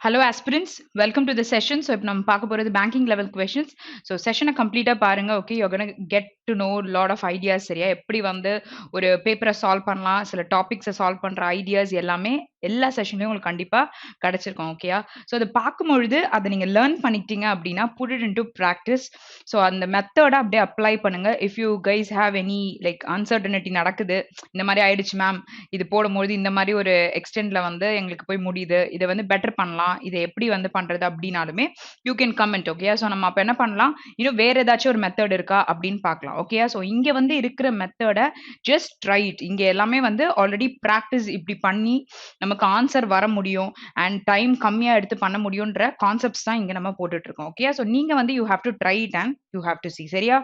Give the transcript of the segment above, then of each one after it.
Hello aspirants, welcome to the session. So, இப்போ நம்ம பார்க்க போறது banking level questions. So, session கம்ப்ளீட்டா பாருங்க. Okay, you're going to get to know a lot of ideas. சரியா எப்படி வந்து ஒரு பேப்பரை சால்வ் பண்ணலாம், சில டாபிக்ஸை சால்வ் பண்ற ஐடியாஸ் எல்லாமே எல்லா செஷன்லயும் உங்களுக்கு கண்டிப்பா கிடைச்சிருக்கும். ஓகேயா? ஸோ அதை பார்க்கும்பொழுது அதை நீங்க லேர்ன் பண்ணிக்கிட்டீங்க அப்படின்னா put it into practice. So அந்த மெத்தடை அப்படியே அப்ளை பண்ணுங்க. If you guys have any like uncertainty நடக்குது, இந்த மாதிரி ஆயிடுச்சு மேம், இது போடும்போது இந்த மாதிரி ஒரு எக்ஸ்டென்ட்ல வந்து எங்களுக்கு போய் முடியுது, இதை வந்து பெட்டர் பண்ணலாம், இதை எப்படி வந்து பண்றது அப்படின்னாலுமே you can comment. Okay, so நம்ம அப்ப என்ன பண்ணலாம், இன்னும் வேற ஏதாச்சும் ஒரு மெத்தட் இருக்கா அப்படின்னு பார்க்கலாம். ஓகே, ஸோ இங்க வந்து இருக்கிற மெத்தடை ஜஸ்ட் ட்ரை இட். இங்க எல்லாமே வந்து ஆல்ரெடி ப்ராக்டிஸ் இப்படி பண்ணி நமக்கு ஆன்சர் வர முடியும் அண்ட் டைம் கம்மியா எடுத்து பண்ண முடியும்ன்ற கான்செப்ட்ஸ் தான் இங்க நம்ம போட்டுட்டு இருக்கோம். ஓகே, ஸோ நீங்க வந்து you have to try it and you have to C. சரியா?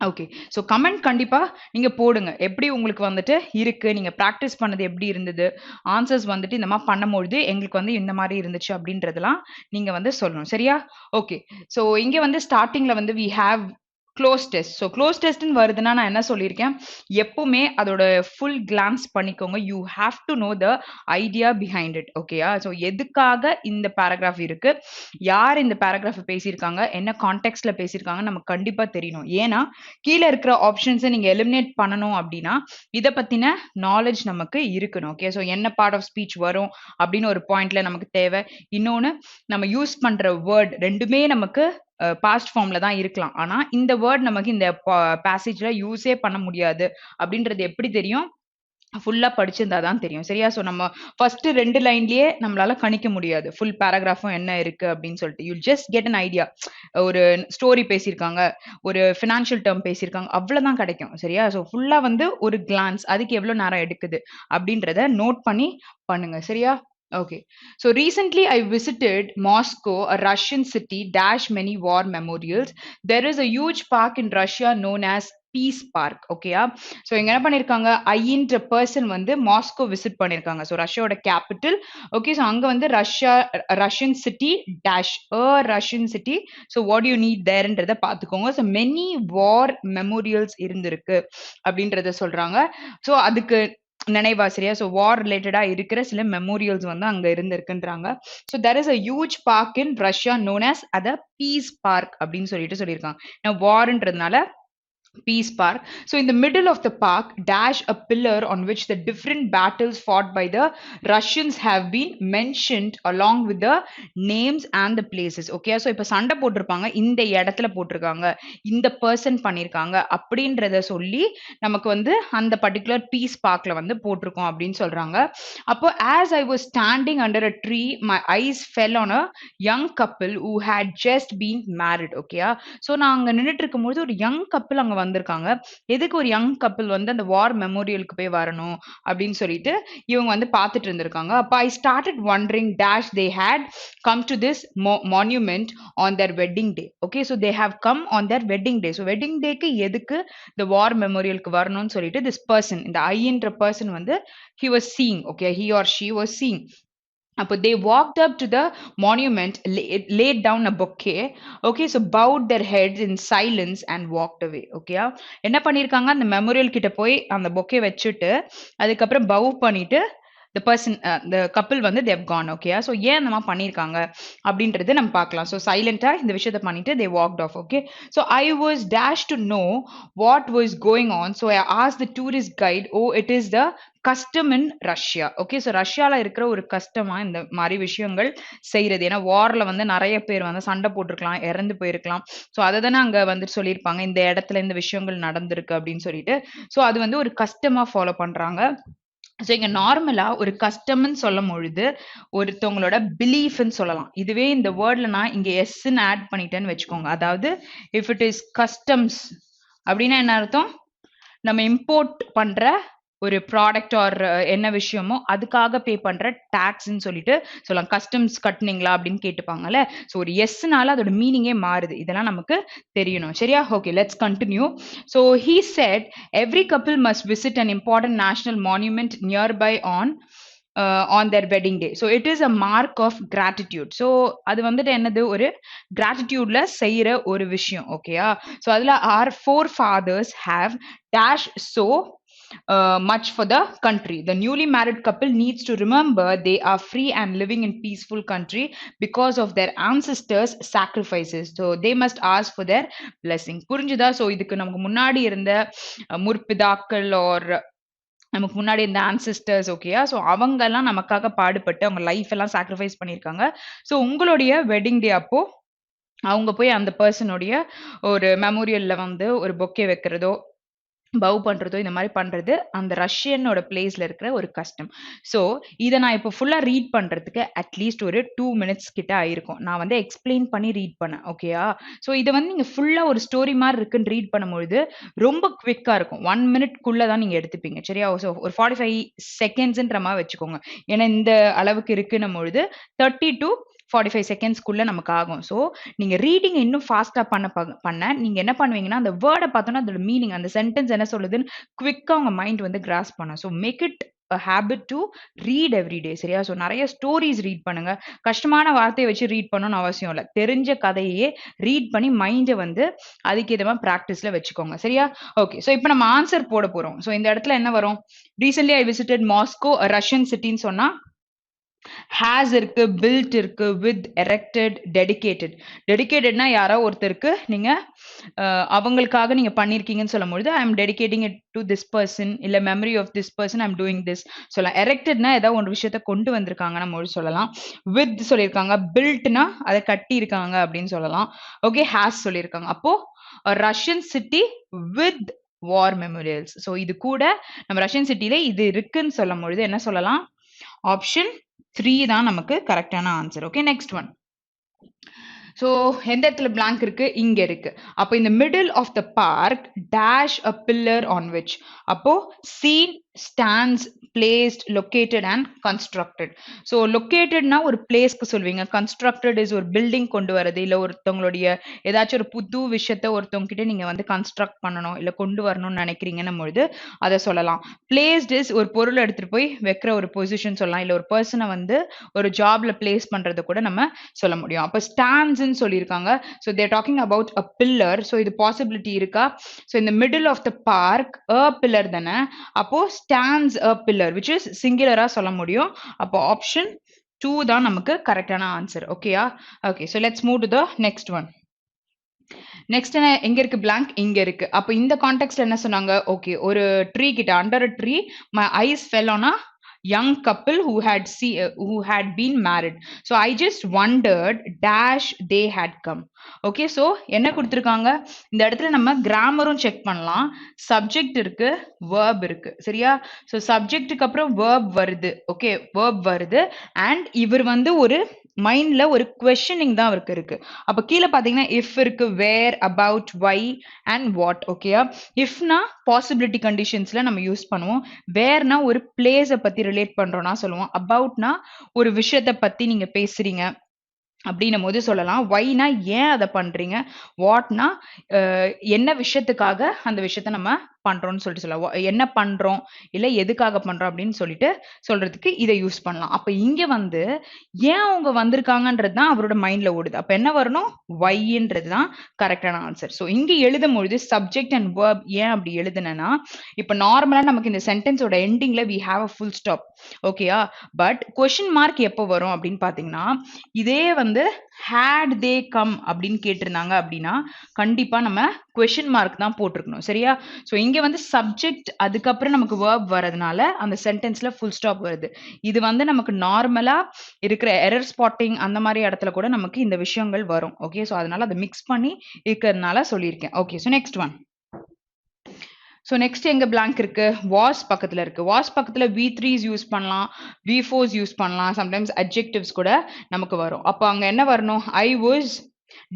ஓகே, ஸோ கமெண்ட் கண்டிப்பா நீங்க போடுங்க. எப்படி உங்களுக்கு வந்துட்டு இருக்கு, நீங்க ப்ராக்டிஸ் பண்ணது எப்படி இருந்தது, ஆன்சர்ஸ் வந்துட்டு இந்த மாதிரி பண்ணும்பொழுது எங்களுக்கு வந்து இந்த மாதிரி இருந்துச்சு அப்படின்றதெல்லாம் நீங்க வந்து சொல்லணும். சரியா? ஓகே, ஸோ இங்க வந்து ஸ்டார்டிங்ல வந்து we have cloze test. So cloze டெஸ்ட்னு வருதுன்னா நான் என்ன சொல்லியிருக்கேன், எப்பவுமே அதோட ஃபுல் கிளான்ஸ் பண்ணிக்கோங்க. You have to know the idea behind it. ஓகேயா? ஸோ எதுக்காக இந்த பேராகிராஃப் இருக்கு, யார் இந்த பேராகிராஃப் பேசியிருக்காங்க, என்ன கான்டெக்ட்ல பேசியிருக்காங்க நமக்கு கண்டிப்பா தெரியணும். ஏன்னா கீழே இருக்கிற ஆப்ஷன்ஸை நீங்க எலிமினேட் பண்ணணும் அப்படின்னா இதை பத்தின நாலேஜ் நமக்கு இருக்கணும். ஓகே, ஸோ என்ன பார்ட் ஆஃப் ஸ்பீச் வரும் அப்படின்னு ஒரு பாயிண்ட்ல நமக்கு தேவை. இன்னொன்னு, நம்ம யூஸ் பண்ற வேர்ட் ரெண்டுமே நமக்கு பாஸ்ட் ஃபார்ம்ல தான் இருக்கலாம். ஆனா இந்த வேர்ட் நமக்கு இந்த பேசேஜ்ல யூஸே பண்ண முடியாது அப்படின்றது எப்படி தெரியும், ஃபுல்லா படிச்சிருந்தா தான் தெரியும். சரியா? ஸோ நம்ம ஃபர்ஸ்ட் 2 லைன்லயே நம்மளால கணிக்க முடியாது ஃபுல் பேராகிராஃபும் என்ன இருக்கு அப்படின்னு சொல்லிட்டு. You just get an idea. ஒரு ஸ்டோரி பேசியிருக்காங்க, ஒரு ஃபினான்ஷியல் டேர்ம் பேசியிருக்காங்க, அவ்வளவுதான் கிடைக்கும். சரியா? ஸோ ஃபுல்லா வந்து ஒரு கிளான்ஸ், அதுக்கு எவ்வளவு நேரம் எடுக்குது அப்படின்றத நோட் பண்ணி பண்ணுங்க. சரியா? Okay. So recently I visited Moscow, a Russian city, dash many war memorials. There is a huge park in Russia known as peace park. ஓகேயா? ஸோ இங்க என்ன பண்ணிருக்காங்க, ஐன்ற பர்சன் வந்து மாஸ்கோ விசிட் பண்ணிருக்காங்க. ஸோ ரஷ்யாவோட கேபிட்டல். ஓகே, ஸோ அங்க வந்து Russian city dash Russian city. So what you need தேர்ன்றத பாத்துக்கோங்க. ஸோ மெனி வார் மெமோரியல்ஸ் இருந்திருக்கு அப்படின்றத சொல்றாங்க. ஸோ அதுக்கு நினைவா. சரியா? ஸோ வார் ரிலேட்டடா இருக்கிற சில மெமோரியல்ஸ் வந்து அங்க இருந்திருக்குன்றாங்க. So there is a huge park in Russia known as அத பீஸ் பார்க் அப்படின்னு சொல்லியிருக்காங்க. வார்ன்றதுனால Peace Park. So in the middle of the park, dash a pillar on which the different battles fought by the Russians have been mentioned along with the names and the places. Okay, so இப்ப சண்டை போட்டிருப்பாங்க, இந்த இடத்துல போட்டிருக்காங்க, இந்த person பண்ணிருக்காங்க அப்படின்றத சொல்லி நமக்கு வந்து அந்த பர்டிகுலர் பீஸ் பார்க்ல வந்து போட்டிருக்கோம் அப்படின்னு சொல்றாங்க. அப்போ as I was standing under a tree, my eyes fell on a young couple who had just been married. ஓகேயா? ஸோ நான் அங்க நின்றுட்டு இருக்கும்போது ஒரு யங் கப்பிள் அங்க வந்திருக்காங்க. எதுக்கு ஒரு யங் கப்பிள் வந்து அந்த வார் மெமோரியலுக்கு போய் வரணும் அப்படின்னு சொல்லிட்டு இவங்க வந்து பார்த்துட்டு இருந்திருக்காங்க. அப்ப I started wondering dash they had come to this monument on their wedding day. Okay, so they have come on their wedding day. So wedding டேக்கு எதுக்கு இந்த வார் மெமோரியலுக்கு வரணும்னு சொல்லிட்டு திஸ் பர்சன், இந்த ஐன்ற பர்சன் வந்து he was seeing. Okay, he or she was seeing. அப்போ they walked up to the monument, laid down a bouquet. Okay, so bowed their heads in silence and walked away. Okay, என்ன பண்ணிருக்காங்க, அந்த memorial கிட்ட போய் அந்த bouquet வச்சுட்டு அதுக்கப்புறம் bow பண்ணிட்டு the person, the couple வந்து they have gone. Okay, so ஏன் அந்த மாதிரி பண்ணிருக்காங்க அப்படின்றது நம்ம பார்க்கலாம். So சைலண்டா இந்த விஷயத்தை பண்ணிட்டு they walked off. Okay, so I was dashed to know what was going on, so I asked the tourist guide. Oh, it is the custom in Russia. Okay, so ரஷ்யால இருக்கிற ஒரு கஸ்டமா இந்த மாதிரி விஷயங்கள் செய்யறது. ஏன்னா வார்ல வந்து நிறைய பேர் வந்து சண்டை போட்டிருக்கலாம், இறந்து போயிருக்கலாம். ஸோ அதை தானே அங்க வந்து சொல்லியிருப்பாங்க, இந்த இடத்துல இந்த விஷயங்கள் நடந்திருக்கு அப்படின்னு சொல்லிட்டு. ஸோ அது வந்து ஒரு கஸ்டமா ஃபாலோ பண்றாங்க. ஸோ இங்க நார்மலா ஒரு கஸ்டம்னு சொல்லும் பொழுது ஒருத்தவங்களோட பிலீஃப்னு சொல்லலாம். இதுவே இந்த வேர்ட்ல நான் இங்க எஸ்ன்னு ஆட் பண்ணிட்டேன்னு வச்சுக்கோங்க. அதாவது இஃப் இட் இஸ் கஸ்டம்ஸ் அப்படின்னா என்ன அர்த்தம், நம்ம இம்போர்ட் பண்ற ஒரு ப்ராடக்ட் ஆர் என்ன விஷயமோ அதுக்காக பே பண்ற டாக்ஸ்ன்னு சொல்லிட்டு சொல்லலாம். கஸ்டம்ஸ் கட்டுனீங்களா அப்படின்னு கேட்டுப்பாங்கல்ல. ஸோ ஒரு எஸ்னால அதோட மீனிங்கே மாறுது. இதெல்லாம் நமக்கு தெரியணும். சரியா? Okay, let's continue. So he said every couple must visit an important national monument nearby on their wedding day. So it is a mark of gratitude. So அது வந்துட்டு என்னது, ஒரு gratitudeல செய்யற ஒரு விஷயம். ஓகேயா? ஸோ அதுல our forefathers have dash so much for the country. The newly married couple needs to remember they are free and living in peaceful country because of their ancestors sacrifices. So they must ask for their blessing. புரிஞ்சுதா? So இதுக்கு நமக்கு முன்னாடி இருந்த முற்பிதாக்கள் or நமக்கு முன்னாடி இந்த ancestors ஓகேயா? So அவங்கலாம் நமக்காக பாடுபட்டு அவங்க லைஃப் எல்லாம் சாக்ரிஃபைஸ் பண்ணியிருக்காங்க. ஸோ உங்களுடைய வெட்டிங் டே அப்போ அவங்க போய் அந்த பெர்சனுடைய ஒரு மெமோரியல்ல வந்து ஒரு பொக்கே வைக்கிறதோ பவ் பண்றதோ இந்த மாதிரி பண்றது அந்த ரஷ்யனோட பிளேஸ்ல இருக்கிற ஒரு கஸ்டம். ஸோ இதை நான் இப்போ ஃபுல்லா ரீட் பண்றதுக்கு அட்லீஸ்ட் ஒரு 2 minutes கிட்ட ஆயிருக்கும். நான் வந்து எக்ஸ்பிளைன் பண்ணி ரீட் பண்ணேன் ஓகேயா? ஸோ இதை வந்து நீங்க ஃபுல்லா ஒரு ஸ்டோரி மாதிரி இருக்குன்னு ரீட் பண்ணும்பொழுது ரொம்ப குவிக்கா இருக்கும். 1 minute தான் நீங்க எடுத்துப்பீங்க சரியா? ஸோ ஒரு 45 secondsன்ற மாதிரி வச்சுக்கோங்க. ஏன்னா இந்த அளவுக்கு இருக்குன்னும் பொழுது 30 to 45 செகண்ட்ஸ்க்குள்ள நமக்கு ஆகும். ஸோ நீங்க ரீடிங் இன்னும் ஃபாஸ்டா பண்ண நீங்க என்ன பண்ணுவீங்கன்னா அந்த வேர்டை பார்த்தோன்னா அதோட மீனிங் அந்த சென்டென்ஸ் என்ன சொல்லுதுன்னு குவிக்கா உங்க மைண்ட் வந்து கிராஸ் பண்ணும். So make it habit to read every day சரியா? ஸோ நிறைய ஸ்டோரிஸ் ரீட் பண்ணுங்க. கஷ்டமான வார்த்தையை வச்சு ரீட் பண்ணணும்னு அவசியம் இல்லை. தெரிஞ்ச கதையே ரீட் பண்ணி மைண்டை வந்து அதுக்கு ஏதமா ப்ராக்டிஸ்ல வச்சுக்கோங்க சரியா? ஓகே. ஸோ இப்போ நம்ம ஆன்சர் போட போறோம். ஸோ இந்த இடத்துல என்ன வரும்? Recently I visited Moscow Russian சிட்டின்னு சொன்னா has இருக்கு, built இருக்கு, with, erected, dedicated. Dedicatedனா யாரோ ஒருத்தருக்கு நீங்க அவங்களுக்காக நீங்க பண்ணிருக்கீங்கன்னு சொல்லும்போது I am dedicating it to this person இல்ல memory of this person I am doing this சொல்லலாம். erectedனா ஏதாவது ஒரு விஷயத்தை கொண்டு வந்திருக்காங்க நம்ம சொல்லலாம். with சொல்லியிருக்காங்க, builtனா அதை கட்டி இருக்காங்க அப்படின்னு சொல்லலாம். ஓகே, has சொல்லியிருக்காங்க. அப்போ Russian city with war memorials. So இது கூட நம்ம ரஷ்யன் சிட்டில இது இருக்குன்னு சொல்லும் பொழுது என்ன சொல்லலாம்? ஆப்ஷன் 3 தான் நமக்கு கரெக்டான answer. Okay, next one. So எந்த இடத்துல பிளாங்க் இருக்கு? இங்க இருக்கு. அப்போ இந்த middle of the park dash a pillar on which. அப்போ seen, stands, placed, located and constructed. So லொக்கேட்டட்னா ஒரு பிளேஸ்க்கு சொல்வீங்க. கன்ஸ்ட்ரக்டட் இஸ் ஒரு பில்டிங் கொண்டு வரது, இல்லை ஒருத்தவங்களுடைய ஏதாச்சும் ஒரு புது விஷயத்த ஒருத்தவங்க கிட்ட நீங்க வந்து கன்ஸ்ட்ரக்ட் பண்ணணும் இல்லை கொண்டு வரணும்னு நினைக்கிறீங்கன்னும் பொழுது அதை சொல்லலாம். பிளேஸ்ட் இஸ் ஒரு பொருள் எடுத்துட்டு போய் வைக்கிற ஒரு பொசிஷன் சொல்லலாம். இல்லை ஒரு பர்சனை வந்து ஒரு ஜாப்ல பிளேஸ் பண்றது கூட நம்ம சொல்ல முடியும். அப்போ ஸ்டாண்ட்ஸ்ன்னு சொல்லியிருக்காங்க. So they're talking about a pillar. So இது பாசிபிலிட்டி இருக்கா? ஸோ இந்த middle of the park a pillar தானே. அப்போ stands a pillar which is சிங்குலரா சொல்ல முடியும். அப்போ ஆப்ஷன் 2 தான் நமக்கு கரெக்டான ஆன்சர். ஓகேயா? Okay, so let's move to the next one. Next என்ன எங்க இருக்கு? பிளாங்க் இங்க இருக்கு. அப்போ இந்த கான்டெக்ட்ல என்ன சொன்னாங்க? ஓகே, ஒரு ட்ரீ கிட்ட under a tree my eyes fell on a young couple who had been married. So I just wondered dash they had come. Okay, so என்ன கொடுத்திருக்காங்க? இந்த இடத்துல நம்ம கிராமரும் செக் பண்ணலாம். சப்ஜெக்ட் இருக்கு, verb இருக்கு சரியா? ஸோ சப்ஜெக்ட்டுக்கு அப்புறம் verb வருது. ஓகே, verb வருது அண்ட் இவர் வந்து ஒரு மைண்ட்ல ஒரு கொஸ்டினிங் தான் அவருக்கு இருக்கு. அப்ப கீழே பாத்தீங்கன்னா இஃப் இருக்கு, வேர், அபவுட், வை அண்ட் வாட். ஓகேயா? இஃப்னா பாசிபிலிட்டி கண்டிஷன்ஸ்ல நம்ம யூஸ் பண்ணுவோம். வேர்னா ஒரு பிளேஸை பத்தி ரிலேட் பண்றோம்னா சொல்லுவோம். அபவுட்னா ஒரு விஷயத்தை பத்தி நீங்க பேசுறீங்க அப்படின்னும் போது சொல்லலாம். வைனா ஏன் அதை பண்றீங்க, வாட்னா என்ன விஷயத்துக்காக அந்த விஷயத்த நம்ம பண்றோம்னு சொல்லிட்டு சொல்லலாம். என்ன பண்றோம் இல்ல எதுக்காக பண்றோம் அப்படின்னு சொல்லிட்டு சொல்றதுக்கு இதை யூஸ் பண்ணலாம். அப்ப இங்க வந்து ஏன் அவங்க வந்திருக்காங்கன்றது தான் அவரோட மைண்ட்ல ஓடுது. அப்ப என்ன வரணும்? வைன்றது தான் கரெக்டான ஆன்சர். ஸோ இங்க எழுதும் பொழுது சப்ஜெக்ட் அண்ட் வேர்ப் ஏன் அப்படி எழுதுனா, இப்ப நார்மலா நமக்கு இந்த சென்டென்ஸோட எண்டிங்ல we have a full stop. ஓகேயா? பட் கொஸ்டின் மார்க் எப்போ வரும் அப்படின்னு பாத்தீங்கன்னா, இதே வந்து had they come அப்படின்னு கேட்டிருந்தாங்க அப்படின்னா கண்டிப்பா நம்ம கொஸ்டின் மார்க் தான் போட்டிருக்கணும் சரியா? ஸோ இங்க வந்து சப்ஜெக்ட் அதுக்கப்புறம் நமக்கு verb வரதுனால அந்த சென்டென்ஸ்ல ஃபுல் ஸ்டாப் வருது. இது வந்து நமக்கு நார்மலா இருக்கிற எரர் ஸ்பாட்டிங் அந்த மாதிரி இடத்துல கூட நமக்கு இந்த விஷயங்கள் வரும். ஓகே, ஸோ அதனால அதை மிக்ஸ் பண்ணி இருக்கிறதுனால சொல்லியிருக்கேன். Okay, so next one. So next எங்க பிளாங்க் இருக்கு? வாஸ் பக்கத்துல இருக்கு. வாஸ் பக்கத்துல V3s யூஸ் பண்ணலாம், V4s யூஸ் பண்ணலாம், சம்டைம்ஸ் அட்ஜெக்டிவ்ஸ் கூட நமக்கு வரும். அப்போ அங்க என்ன வரணும்? I was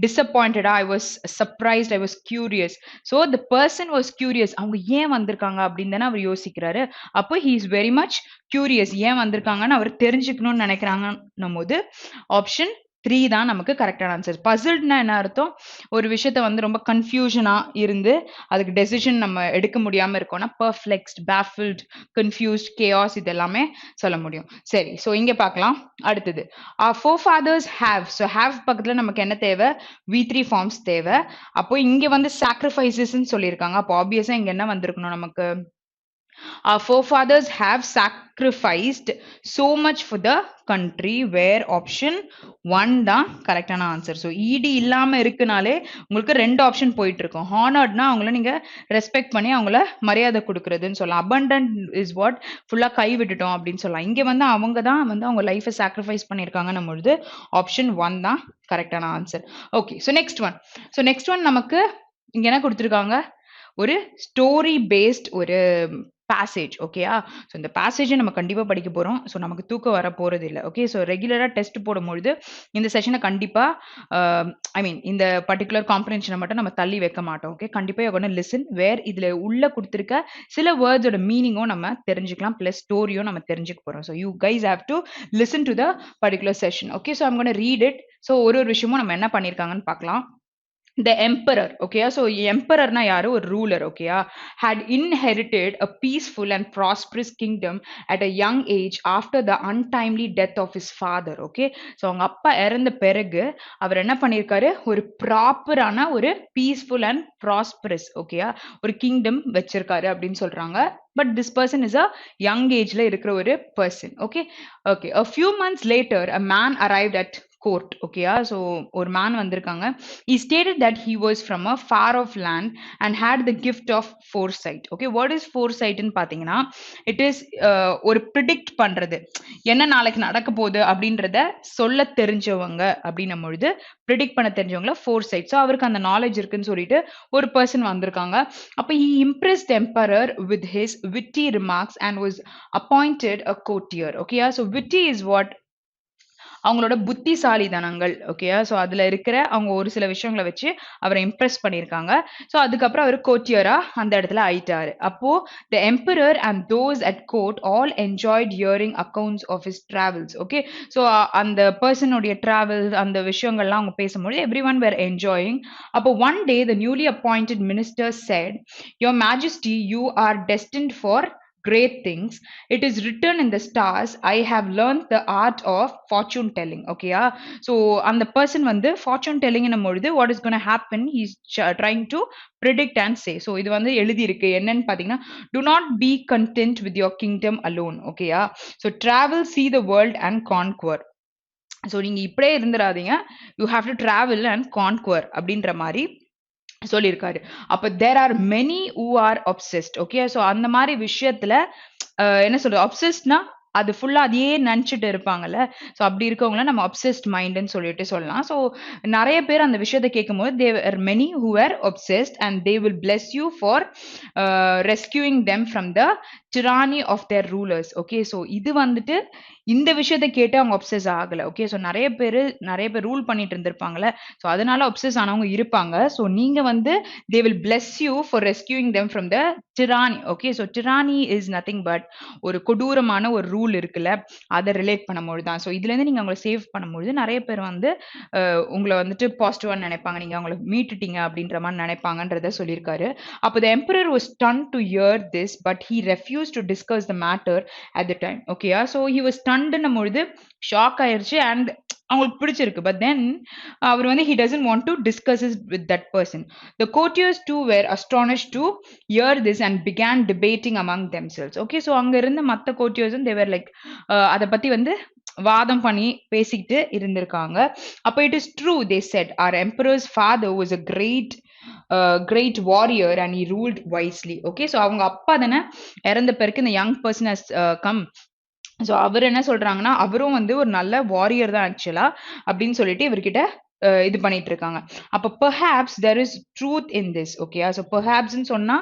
disappointed, I was surprised, I was curious. So the person was curious. அவங்க ஏன் வந்திருக்காங்க அப்படின்னு தானே அவர் யோசிக்கிறாரு. அப்போ he is very much curious. ஏன் வந்திருக்காங்கன்னு அவர் தெரிஞ்சுக்கணும்னு நினைக்கிறாங்கன்னும் போது ஆப்ஷன் 3 தான் நமக்கு கரெக்டான ஆன்சர். பசில்ட்னா என்ன அர்த்தம்? ஒரு விஷயத்த வந்து ரொம்ப கன்ஃபியூஷனா இருந்து அதுக்கு டெசிஷன் நம்ம எடுக்க முடியாம இருக்கோம்னா பெர்ப்ளெக்ஸ்ட், பேஃபில்ட், கன்ஃபியூஸ்ட், கேஆஸ் இது எல்லாமே சொல்ல முடியும். சரி, ஸோ இங்க பார்க்கலாம். அடுத்தது our forefathers have. So have பக்கத்துல நமக்கு என்ன தேவை? V3 ஃபார்ம்ஸ் தேவை. அப்போ இங்க வந்து சாக்ரிஃபைசஸ்ன்னு சொல்லியிருக்காங்க. அப்போ ஆப்வியஸா இங்க என்ன வந்திருக்கணும் நமக்கு? Our forefathers have sacrificed so much for the country, where option 1 தான் கரெக்டான ஆன்சர். ஸோ இடி இல்லாம இருக்குனாலே உங்களுக்கு 2 ஆப்ஷன் போயிட்டு இருக்கும். ஹானர்ட்னா அவங்கள நீங்க ரெஸ்பெக்ட் பண்ணி அவங்கள மரியாதை கொடுக்கறதுன்னு சொல்லலாம். அபண்டன்ட் இஸ் வாட் ஃபுல்லா கை விட்டுட்டோம் அப்படின்னு சொல்லலாம். இங்க வந்து அவங்க தான் வந்து அவங்க லைஃபை சாக்ரிஃபைஸ் பண்ணியிருக்காங்கன்னும் பொழுது ஆப்ஷன் 1 தான் கரெக்டான answer. Okay, so next one நமக்கு இங்க என்ன கொடுத்துருக்காங்க, ஒரு ஸ்டோரி பேஸ்ட் ஒரு பேசேஜ். ஓகேயா? ஸோ இந்த பேசேஜை நம்ம கண்டிப்பாக படிக்க போகிறோம். ஸோ நமக்கு தூக்கம் வர போகிறது இல்லை. ஓகே, ஸோ ரெகுலராக டெஸ்ட் போடும்பொழுது இந்த செஷனை கண்டிப்பாக இந்த பர்டிகுலர் காம்ப்ரிஹென்ஷனை மட்டும் நம்ம தள்ளி வைக்க மாட்டோம். ஓகே, கண்டிப்பாக யூ கோனா லிசன் வேர் இதில் உள்ள கொடுத்துருக்க சில வேர்ட்ஸோட மீனிங்கும் நம்ம தெரிஞ்சுக்கலாம், ப்ளஸ் ஸ்டோரியும் நம்ம தெரிஞ்சுக்க போகிறோம். So you guys have to listen to the particular session. Okay, so I'm gonna read it. So ஒரு விஷயமும் நம்ம என்ன பண்ணியிருக்காங்கன்னு பார்க்கலாம். The emperor, okay, so emperor na yaru or ruler, okay, had inherited a peaceful and prosperous kingdom at a young age after the untimely death of his father. Okay, so அவங்க அப்பா இறந்த பிறகு அவர் என்ன பண்ணிருக்காரு, ஒரு ப்ராப்பரான ஒரு பீஸ்ஃபுல் அண்ட் ப்ராஸ்பரஸ், ஓகேயா, ஒரு கிங்டம் வச்சிருக்காரு அப்படின்னு சொல்றாங்க. But this person is a young age la இருக்கிற ஒரு person. Okay, a few months later a man arrived at court. Okay, so ஒரு man வந்திருக்காங்க. He stated that he was from a far off land and had the gift of foresight. Okay, what is foresight ன்னு பாத்தீங்கன்னா, it is ஒரு predict பண்றது, என்ன நாளைக்கு நடக்க போகுது அப்படின்றத சொல்ல தெரிஞ்சவங்க அப்படின்னும் பொழுது predict பண்ண தெரிஞ்சவங்கள foresight. ஸோ அவருக்கு அந்த நாலேஜ் இருக்குன்னு சொல்லிட்டு ஒரு பர்சன் வந்திருக்காங்க. அப்ப he impressed the emperor with his witty remarks and was appointed a courtier. Okay, so witty is what அவங்களோட புத்திசாலித்தனங்கள். ஓகேயா, ஸோ அதுல இருக்கிற அவங்க ஒரு சில விஷயங்களை வச்சு அவரை இம்ப்ரெஸ் பண்ணியிருக்காங்க. ஸோ அதுக்கப்புறம் அவர் கோர்ட்டியரா அந்த இடத்துல ஆயிட்டாரு. அப்போ the emperor and those at court all enjoyed hearing accounts of his travels. Okay, so அந்த பர்சனுடைய டிராவல்ஸ் அந்த விஷயங்கள்லாம் அவங்க பேசும்போது everyone were enjoying. அப்போ one day the newly appointed minister said, "Your Majesty, you are destined for great things. It is written in the stars. I have learned the art of fortune telling." Okay, so and the person வந்து fortune telling ன்னும் பொழுது what is going to happen, he is trying to predict and say. So இது வந்து எழுதி இருக்கு என்னன்னு பாத்தீங்கன்னா, do not be content with your kingdom alone. Okay, so travel, see the world and conquer. So நீங்க இப்படியே இருந்துராதீங்க, you have to travel and conquer அப்படின்ற மாதிரி சொல்லியிருக்காரு. அப்ப there are many who are obsessed. Okay, so அந்த மாதிரி விஷயத்துல என்ன சொல்றது, obsessedனா அது ஃபுல்லா அதையே நினைச்சிட்டு இருப்பாங்கல்ல. ஸோ அப்படி இருக்கவங்கள நம்ம obsessed mindன்னு சொல்லிட்டு சொல்லலாம். ஸோ நிறைய பேர் அந்த விஷயத்தை கேட்கும்போது there are many who are obsessed and they will bless you for rescuing them from the tyranny of their rulers. Okay, so இது வந்துட்டு இந்த விஷயத்தை கேட்டு அவங்க obsess ஆகல. ஓகே, ஸோ நிறைய பேர் ரூல் பண்ணிட்டு இருந்திருப்பாங்கல்ல, ஸோ அதனால obsess ஆனவங்க இருப்பாங்க. ஸோ நீங்க வந்து they will bless you for rescuing them from the tyranny. Okay, so tyranny is nothing but ஒரு கொடூரமான ஒரு ரூல் இருக்குல்ல, அதை ரிலேட் பண்ணும்போது தான். ஸோ இதுல இருந்து நீங்க அவங்களை சேவ் பண்ணும்போது நிறைய பேர் வந்து உங்களை வந்துட்டு பாசிட்டிவா நினைப்பாங்க, நீங்க அவங்களை மீட்டுட்டீங்க அப்படின்ற மாதிரி நினைப்பாங்கன்றத சொல்லியிருக்காரு. அப்போ the emperor was stunned to hear this, but he refused to discuss the matter at the time. Okay, so he was stunned பொழுது ஷாக் ஆயிருச்சு அண்ட் அவங்களுக்கு பிடிச்சிருக்கு. பட் தென் அவர் வந்து he doesn't want to discuss it with that person. The courtiers too were astonished to hear this and began debating among themselves. Okay, so அங்க இருந்த மத்த courtiers they were like அத பத்தி வந்து வாதம் பண்ணி பேசிக்கிட்டு இருந்திருக்காங்க. அப்ப it is true, they said, our emperor's father was a great warrior and he ruled wisely. Okay, so அவங்க அப்பா தானே இறந்த பிறகு இந்த young person has come. So அவர் என்ன சொல்றாங்கன்னா, அவரும் வந்து ஒரு நல்ல வாரியர் தான் ஆக்சுவலா அப்படின்னு சொல்லிட்டு இவர்கிட்ட இது பண்ணிட்டு இருக்காங்க. அப்ப perhaps there is truth in this. ஓகே, ஸோ பெர்ஹாப்ஸ்ன்னு சொன்னா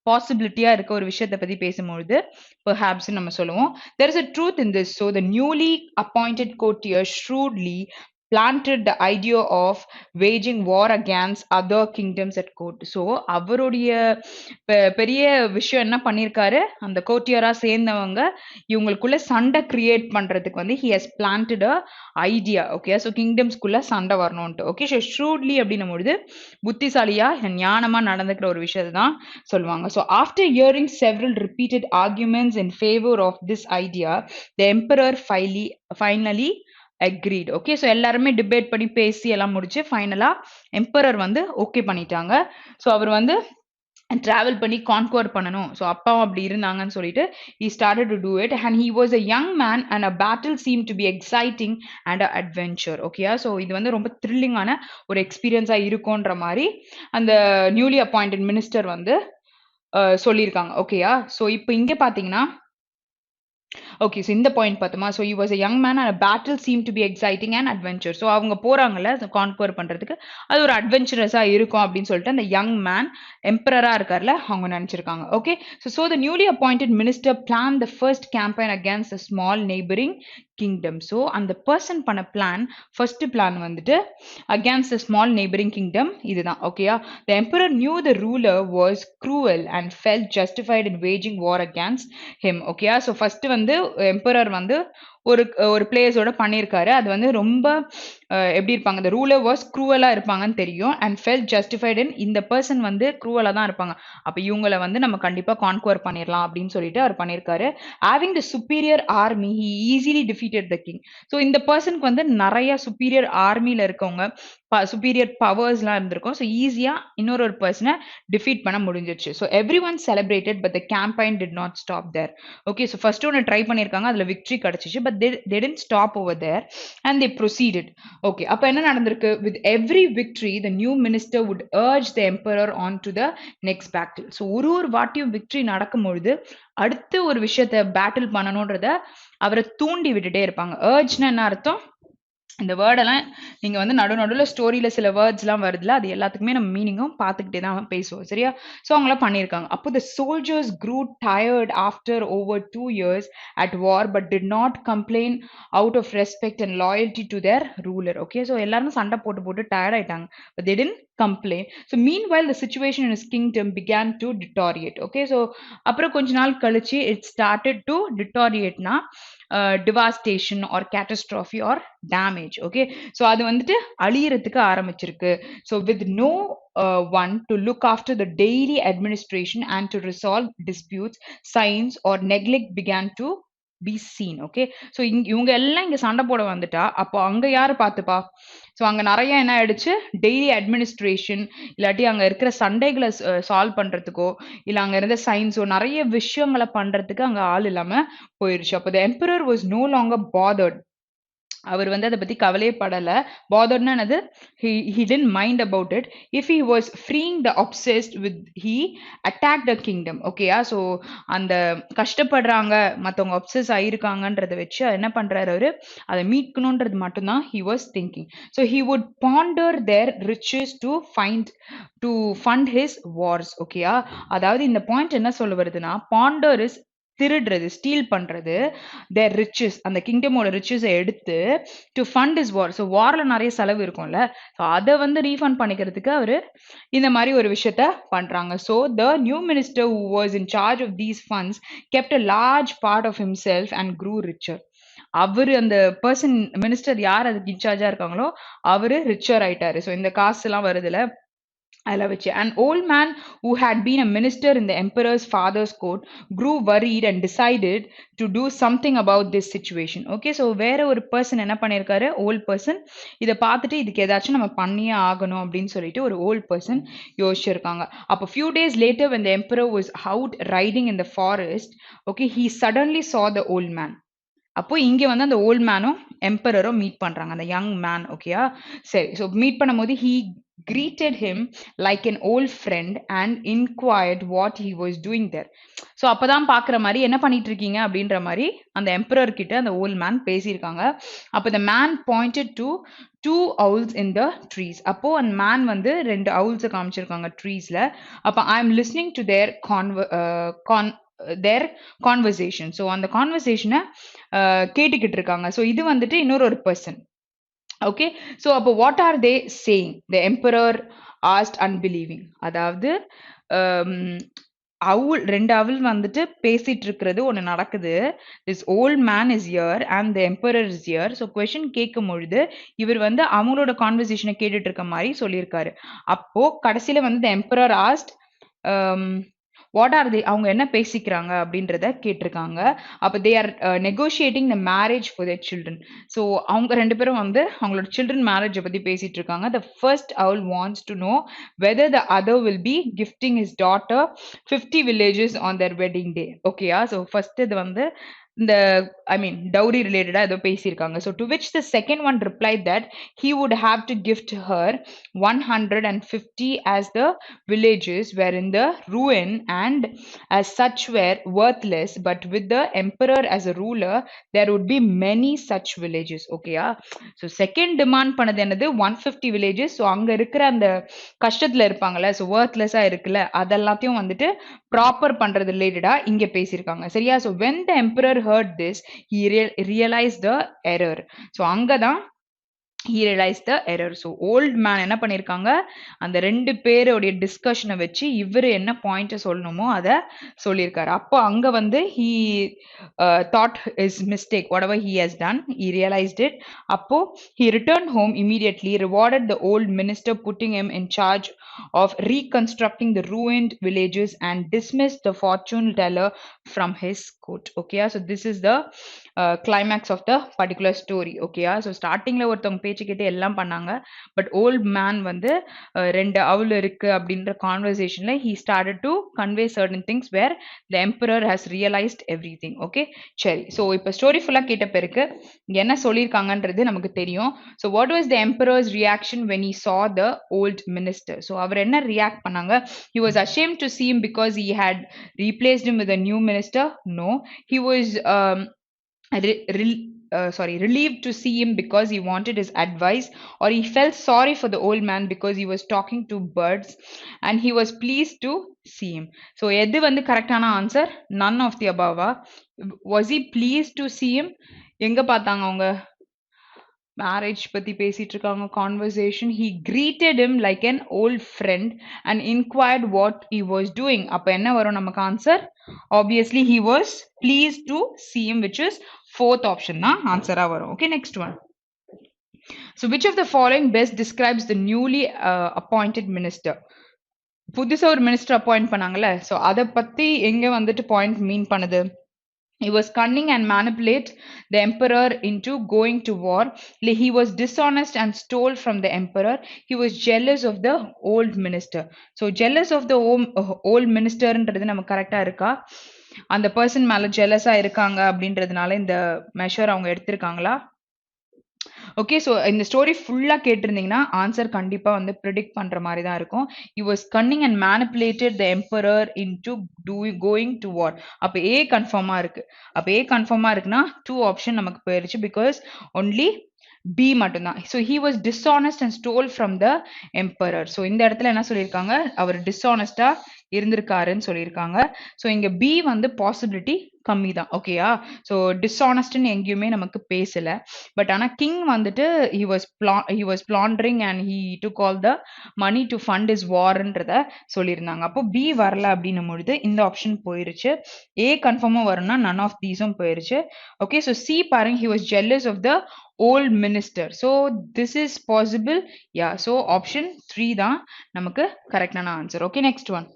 பாசிபிலிட்டியா இருக்க ஒரு விஷயத்தை பத்தி பேசும்பொழுது பெர்ஹாப்ஸ் நம்ம சொல்லுவோம். there is a truth in this. So the newly appointed courtier shrewdly planted the idea of waging war against other kingdoms at court. So அவருடைய பெரிய விஷயம் என்ன பண்ணிருக்காரு, அந்த கோர்ட்டியரா சேர்ந்தவங்க இவங்களுக்குள்ள சண்டை கிரியேட் பண்றதுக்கு வந்து he has planted a idea. Okay, so கிங்டம்ஸ்குள்ள சண்டை வரணும்ட்டு. ஓகே, ஸோ ஷ்ரூட்லி அப்படின்னும் பொழுது புத்திசாலியா ஞானமா நடந்துக்கிற ஒரு விஷயத்தை தான் சொல்லுவாங்க. So after hearing several repeated arguments in favor of this idea, the emperor finally agreed. Okay, so எல்லாருமே டிபேட் பண்ணி பேசி எல்லாம் முடிச்சு ஃபைனலா எம்பரர் வந்து ஓகே பண்ணிட்டாங்க. ஸோ அவர் வந்து and travel பண்ணி conquer பண்ணணும். ஸோ அப்பாவும் அப்படி இருந்தாங்கன்னு சொல்லிட்டு he started to do it and he was a young man and a battle seemed to be exciting and a adventure. ஓகேயா? ஸோ இது வந்து ரொம்ப த்ரில்லிங்கான ஒரு எக்ஸ்பீரியன்ஸா இருக்கும்ன்ற மாதிரி அந்த நியூலி அப்பாயிண்டட் மினிஸ்டர் வந்து சொல்லியிருக்காங்க. ஓகேயா? ஸோ இப்போ இங்க பார்த்தீங்கன்னா ஓகே. ஸோ இந்த பாயிண்ட் பார்த்தோமா? So he was a young man and a battle seemed to be exciting and adventure. So அவங்க போறாங்கல்ல கான்குவர் பண்றதுக்கு அது ஒரு அட்வென்ச்சரஸா இருக்கும் அப்படின்னு சொல்லிட்டு அந்த யங் மேன் எம்பரரா இருக்கார்ல அவங்க நினைச்சிருக்காங்க. ஓகே. So the newly appointed minister planned the first campaign against a small neighboring kingdom. So அந்த பர்சன் பண்ண பிளான் ஃபர்ஸ்ட் பிளான் வந்துட்டு against a small neighboring kingdom இதுதான். ஓகேயா? The emperor knew the ruler was cruel and felt justified in waging war against him. ஓகேயா? So first வந்து emperor வந்து ஒரு ஒரு பிளேஸோட பண்ணியிருக்காரு. அது வந்து ரொம்ப எப்படி இருப்பாங்க, the ruler was cruel-ஆ இருப்பாங்கன்னு தெரியும் and felt justified in இந்த பர்சன் வந்து cruel-ஆ தான் இருப்பாங்க. அப்ப இவங்கள வந்து நம்ம கண்டிப்பா conquer பண்ணிரலாம் அப்படின்னு சொல்லிட்டு அவர் பண்ணியிருக்காரு. Having the superior army, he easily defeated the king. So இந்த பர்சனுக்கு வந்து நிறைய superior army-ல இருக்கவங்க சுப்பீரியர் பவர்ஸ்லாம் இருந்திருக்கும். ஸோ ஈஸியா இன்னொரு ஒரு பர்சனை டிஃபீட் பண்ண முடிஞ்சிருச்சு. So everyone celebrated but the campaign did not stop there. Okay. So first ஒன்று ட்ரை பண்ணியிருக்காங்க, அதில் விக்ட்ரி கிடைச்சிச்சு. But they didn't stop over there and they proceeded. Okay. அப்போ என்ன நடந்திருக்கு? With every victory the new minister would urge the emperor on to the next battle. So ஒரு வாட்டியும் victory நடக்கும்பொழுது அடுத்து ஒரு விஷயத்த பேட்டில் பண்ணணுன்றத அவரை தூண்டி விட்டுட்டே இருப்பாங்க. urgeனா என்ன அர்த்தம்? இந்த வேர்டெல்லாம் நீங்க வந்து நடுவில் ஸ்டோரியில சில வேர்ட்ஸ்லாம் வருதுல, அது எல்லாத்துக்குமே நம்ம மீனிங்கும் பார்த்துக்கிட்டே தான் பேசுவோம். சரியா? ஸோ அவங்களாம் பண்ணியிருக்காங்க. அப்போ the soldiers grew tired after over 2 years at war but did not complain out of respect and loyalty to their ruler. Okay. So எல்லாரும் சண்டை போட்டு டயர்ட் ஆயிட்டாங்க. But they didn't complain. So meanwhile the situation in his kingdom began to deteriorate. Okay. So அப்புறம் கொஞ்ச நாள் கழிச்சு it started to deteriorateனா devastation or catastrophe or damage. Okay. So அது வந்துட்டு அழியறதுக்கு ஆரம்பிச்சிருக்கு. So with no one to look after the daily administration and to resolve disputes, signs or neglect began to be seen. Okay. So இவங்க எல்லாம் இங்க சண்டை போட வந்துட்டா அப்போ அங்க யாரு பார்த்துப்பா? ஸோ அங்க நிறைய என்ன ஆயிடுச்சு, டெய்லி அட்மினிஸ்ட்ரேஷன் இல்லாட்டி அங்க இருக்கிற சண்டைகளை சால்வ் பண்றதுக்கோ இல்ல அங்க இருந்த சயின்ஸோ நிறைய விஷயங்களை பண்றதுக்கு அங்க ஆள் இல்லாம போயிருச்சு. அப்போ the emperor was no longer bothered. அவர் வந்து அதை பத்தி கவலையே படல. பாதர்னா என்னது? he didn't mind about it. If he was freeing the obsessed with, he attacked the kingdom. ஓகேயா? ஸோ அந்த கஷ்டப்படுறாங்க மற்றவங்க obsess ஆயிருக்காங்கன்றதை வச்சு என்ன பண்றாரு அவரு, அதை மீட்கணுன்றது மட்டும்தான் he was thinking. So he would ponder their riches to fund his wars. ஓகேயா? அதாவது இந்த பாயிண்ட் என்ன சொல்ல வருதுன்னா, ponder is திருடுறது, ஸ்டீல் பண்றது, their riches, அந்த கிங்டமோட ரிச்சஸை எடுத்து to fund his war. So வார்ல நிறைய செலவு இருக்கும்ல, ஸோ அதை வந்து ரீஃபண்ட் பண்ணிக்கிறதுக்கு அவரு இந்த மாதிரி ஒரு விஷயத்த பண்றாங்க. So the new minister who was in charge of these funds kept a large part of himself and grew richer. அவரு அந்த பர்சன் மினிஸ்டர் யார் அதுக்கு இன்சார்ஜா இருக்காங்களோ அவரு ரிச்சர் ஆயிட்டாரு. ஸோ இந்த காசு எல்லாம் வருதுல அதில் வச்சு. An old man who had been a minister in the emperor's father's court grew worried and decided to do something about this situation. Okay. So வேற ஒரு பர்சன் என்ன பண்ணியிருக்காரு, ஓல்ட் பர்சன் இதை பார்த்துட்டு இதுக்கு ஏதாச்சும் நம்ம பண்ணியே ஆகணும் அப்படின்னு சொல்லிட்டு ஒரு ஓல்ட் பர்சன் யோசிச்சிருக்காங்க. அப்போ few days later when the emperor was out riding in the forest, okay, he suddenly saw the old man. அப்போ இங்க வந்து அந்த ஓல்ட் மேனும் எம்பரரும் மீட் பண்றாங்க, அந்த யங் மேன். ஓகேயா? சரி. ஸோ மீட் பண்ணும்போது he greeted him like an old friend and inquired what he was doing there. So அப்பதான் பாக்குற மாதிரி என்ன பண்ணிட்டு இருக்கீங்க அப்படின்ற மாதிரி அந்த எம்பரர் கிட்ட அந்த ஓல்ட் மேன் பேசியிருக்காங்க. அப்போ the man pointed to 2 owls in the trees. அப்போ அந்த மேன் வந்து 2 owls காமிச்சிருக்காங்க ட்ரீஸ்ல. அப்போ I am listening to their conversation. So அந்த கான்வர்சேஷனை கேட்டுக்கிட்டு இருக்காங்க. ஸோ இது வந்துட்டு இன்னொரு பர்சன். ஓகே. ஸோ அப்போ what are they saying? The emperor asked unbelieving. அதாவது அவுல் 2 அவுல் வந்துட்டு பேசிட்டு இருக்கிறது ஒன்று நடக்குது. This old man is year and the emperor is year. So question கேட்கும் பொழுது இவர் வந்து அவங்களோட கான்வர்சேஷனை கேட்டுட்டு இருக்க மாதிரி சொல்லியிருக்காரு. அப்போ கடைசியில வந்து the emperor asked what are they அவங்க என்ன பேசிக்கிறாங்க அப்படின்றத கேட்டிருக்காங்க. அப்போ they are negotiating the marriage for their children. So அவங்க ரெண்டு பேரும் வந்து அவங்களோட சில்ட்ரன் மேரேஜை பற்றி பேசிட்டு இருக்காங்க. The first owl wants to know whether the other will be gifting his daughter 50 villages on their wedding day. ஓகேயா? ஸோ ஃபர்ஸ்ட் இது வந்து இந்த dowry related ஏதோ பேசியிருக்காங்க. So to which the second one replied that he would have to gift her 150 as the villages were in the ruin and as such were worthless, but with the emperor as a ruler there would be many such villages. ஓகேயா? So second demand பண்ணது என்னது 150 villages. So அங்க இருக்கிற அந்த கஷ்டத்துல இருப்பாங்கல்ல, so worthless-ஆ இருக்குல்ல, அதெல்லாத்தையும் வந்துட்டு ப்ராப்பர் பண்றது ரிலேட்டடா இங்க பேசியிருக்காங்க. சரியா? So when the emperor heard this he realized the error. So அங்கதான் he realized the error. So old man என்ன பண்ணிருக்காங்க, அந்த ரெண்டு பேருடைய டிஸ்கஷனை வச்சு இவரு என்ன பாயிண்ட் சொல்லணுமோ அதை சொல்லியிருக்காரு. அப்போ அங்க வந்து he thought his mistake whatever he has done, he realized it. அப்போ he returned home immediately, rewarded the old minister, putting him in charge of reconstructing the ruined villages and dismissed the fortune teller from his court. Okay, so this is the climax of the particular story. Okay, so startingல ஒருத்தவங்க பேச்சு கேட்டு எல்லாம் பண்ணாங்க, but old man வந்து ரெண்டு அவுல் இருக்கு அப்படின்ற கான்வர்சேஷன்ல he started to convey certain things where the emperor has realized everything. Okay, சரி. ஸோ இப்போ ஸ்டோரி ஃபுல்லாக கேட்ட பிறகு என்ன சொல்லியிருக்காங்கன்றது நமக்கு தெரியும். So what was the emperor's reaction when he saw the old minister? So அவர் என்ன ரியாக்ட் பண்ணாங்க? He was ashamed to see him because he had replaced him with a new minister? No. He was relieved to see him because he wanted his advice, or he felt sorry for the old man because he was talking to birds and he was pleased to see him. So எது வந்து கரெக்டான answer? none of the above. Was he pleased to see him? எங்க பார்த்தாங்க அவங்க? Marriage பத்தி பேசிட்டு இருக்காங்க, conversation. he greeted him like an old friend and inquired what he was doing. அப்ப என்ன வரும் நமக்கு answer? obviously he was pleased to see him, which is fourth option தான் ஆன்சரா வரும். okay, next one. so which of the following best describes the newly appointed minister? புதுசா ஒரு minister appoint பண்ணாங்கல்ல, so அதை பத்தி எங்க வந்துட்டு பாயிண்ட் மீன் பண்ணுது? He was cunning and manipulate the emperor into going to war. He was dishonest and stole from the emperor. He was jealous of the old minister. So jealous of the old minister ன்றது நமக்கு கரெக்டா இருக்கா? அந்த person மேல ஜெலஸா இருக்காங்க அப்படின்றதுனால இந்த measure அவங்க எடுத்திருக்காங்களா? ஓகே, ஸோ இந்த ஸ்டோரி ஃபுல்லாக கேட்டிருந்தீங்கன்னா ஆன்சர் கண்டிப்பாக வந்து ப்ரிடிக்ட் பண்ணுற மாதிரி தான் இருக்கும். he was cunning and manipulated the emperor into going to war. அப்போ ஏ கன்ஃபார்மாக இருக்கு. அப்போ ஏ கன்ஃபார்மாக இருக்குன்னா 2 ஆப்ஷன் நமக்கு போயிருச்சு, பிகாஸ் ஒன்லி பி மட்டும்தான். So he was dishonest and stole from the emperor. So இந்த இடத்துல என்ன சொல்லியிருக்காங்க? அவர் டிஸ்ஆனஸ்டா இருந்திருக்காருன்னு சொல்லியிருக்காங்க. ஸோ இங்க பி வந்து பாசிபிலிட்டி கம்மி தான். ஓகேயா? ஸோ டிஸ்ஆனஸ்ட்னு எங்கேயுமே நமக்கு பேசல. பட் ஆனால் கிங் வந்துட்டு he was plundering and he took all the money to fund his warன்றத சொல்லியிருந்தாங்க. அப்போ பி வரல அப்படின்னும் பொழுது இந்த ஆப்ஷன் போயிருச்சு. ஏ கன்ஃபார்மாக வரும்னா none of these-உம் போயிருச்சு. ஓகே, ஸோ சி பாருங்க, he was jealous of the old minister. So this is possible. Yeah, so option 3 தான் நமக்கு கரெக்டான answer. Okay, next one.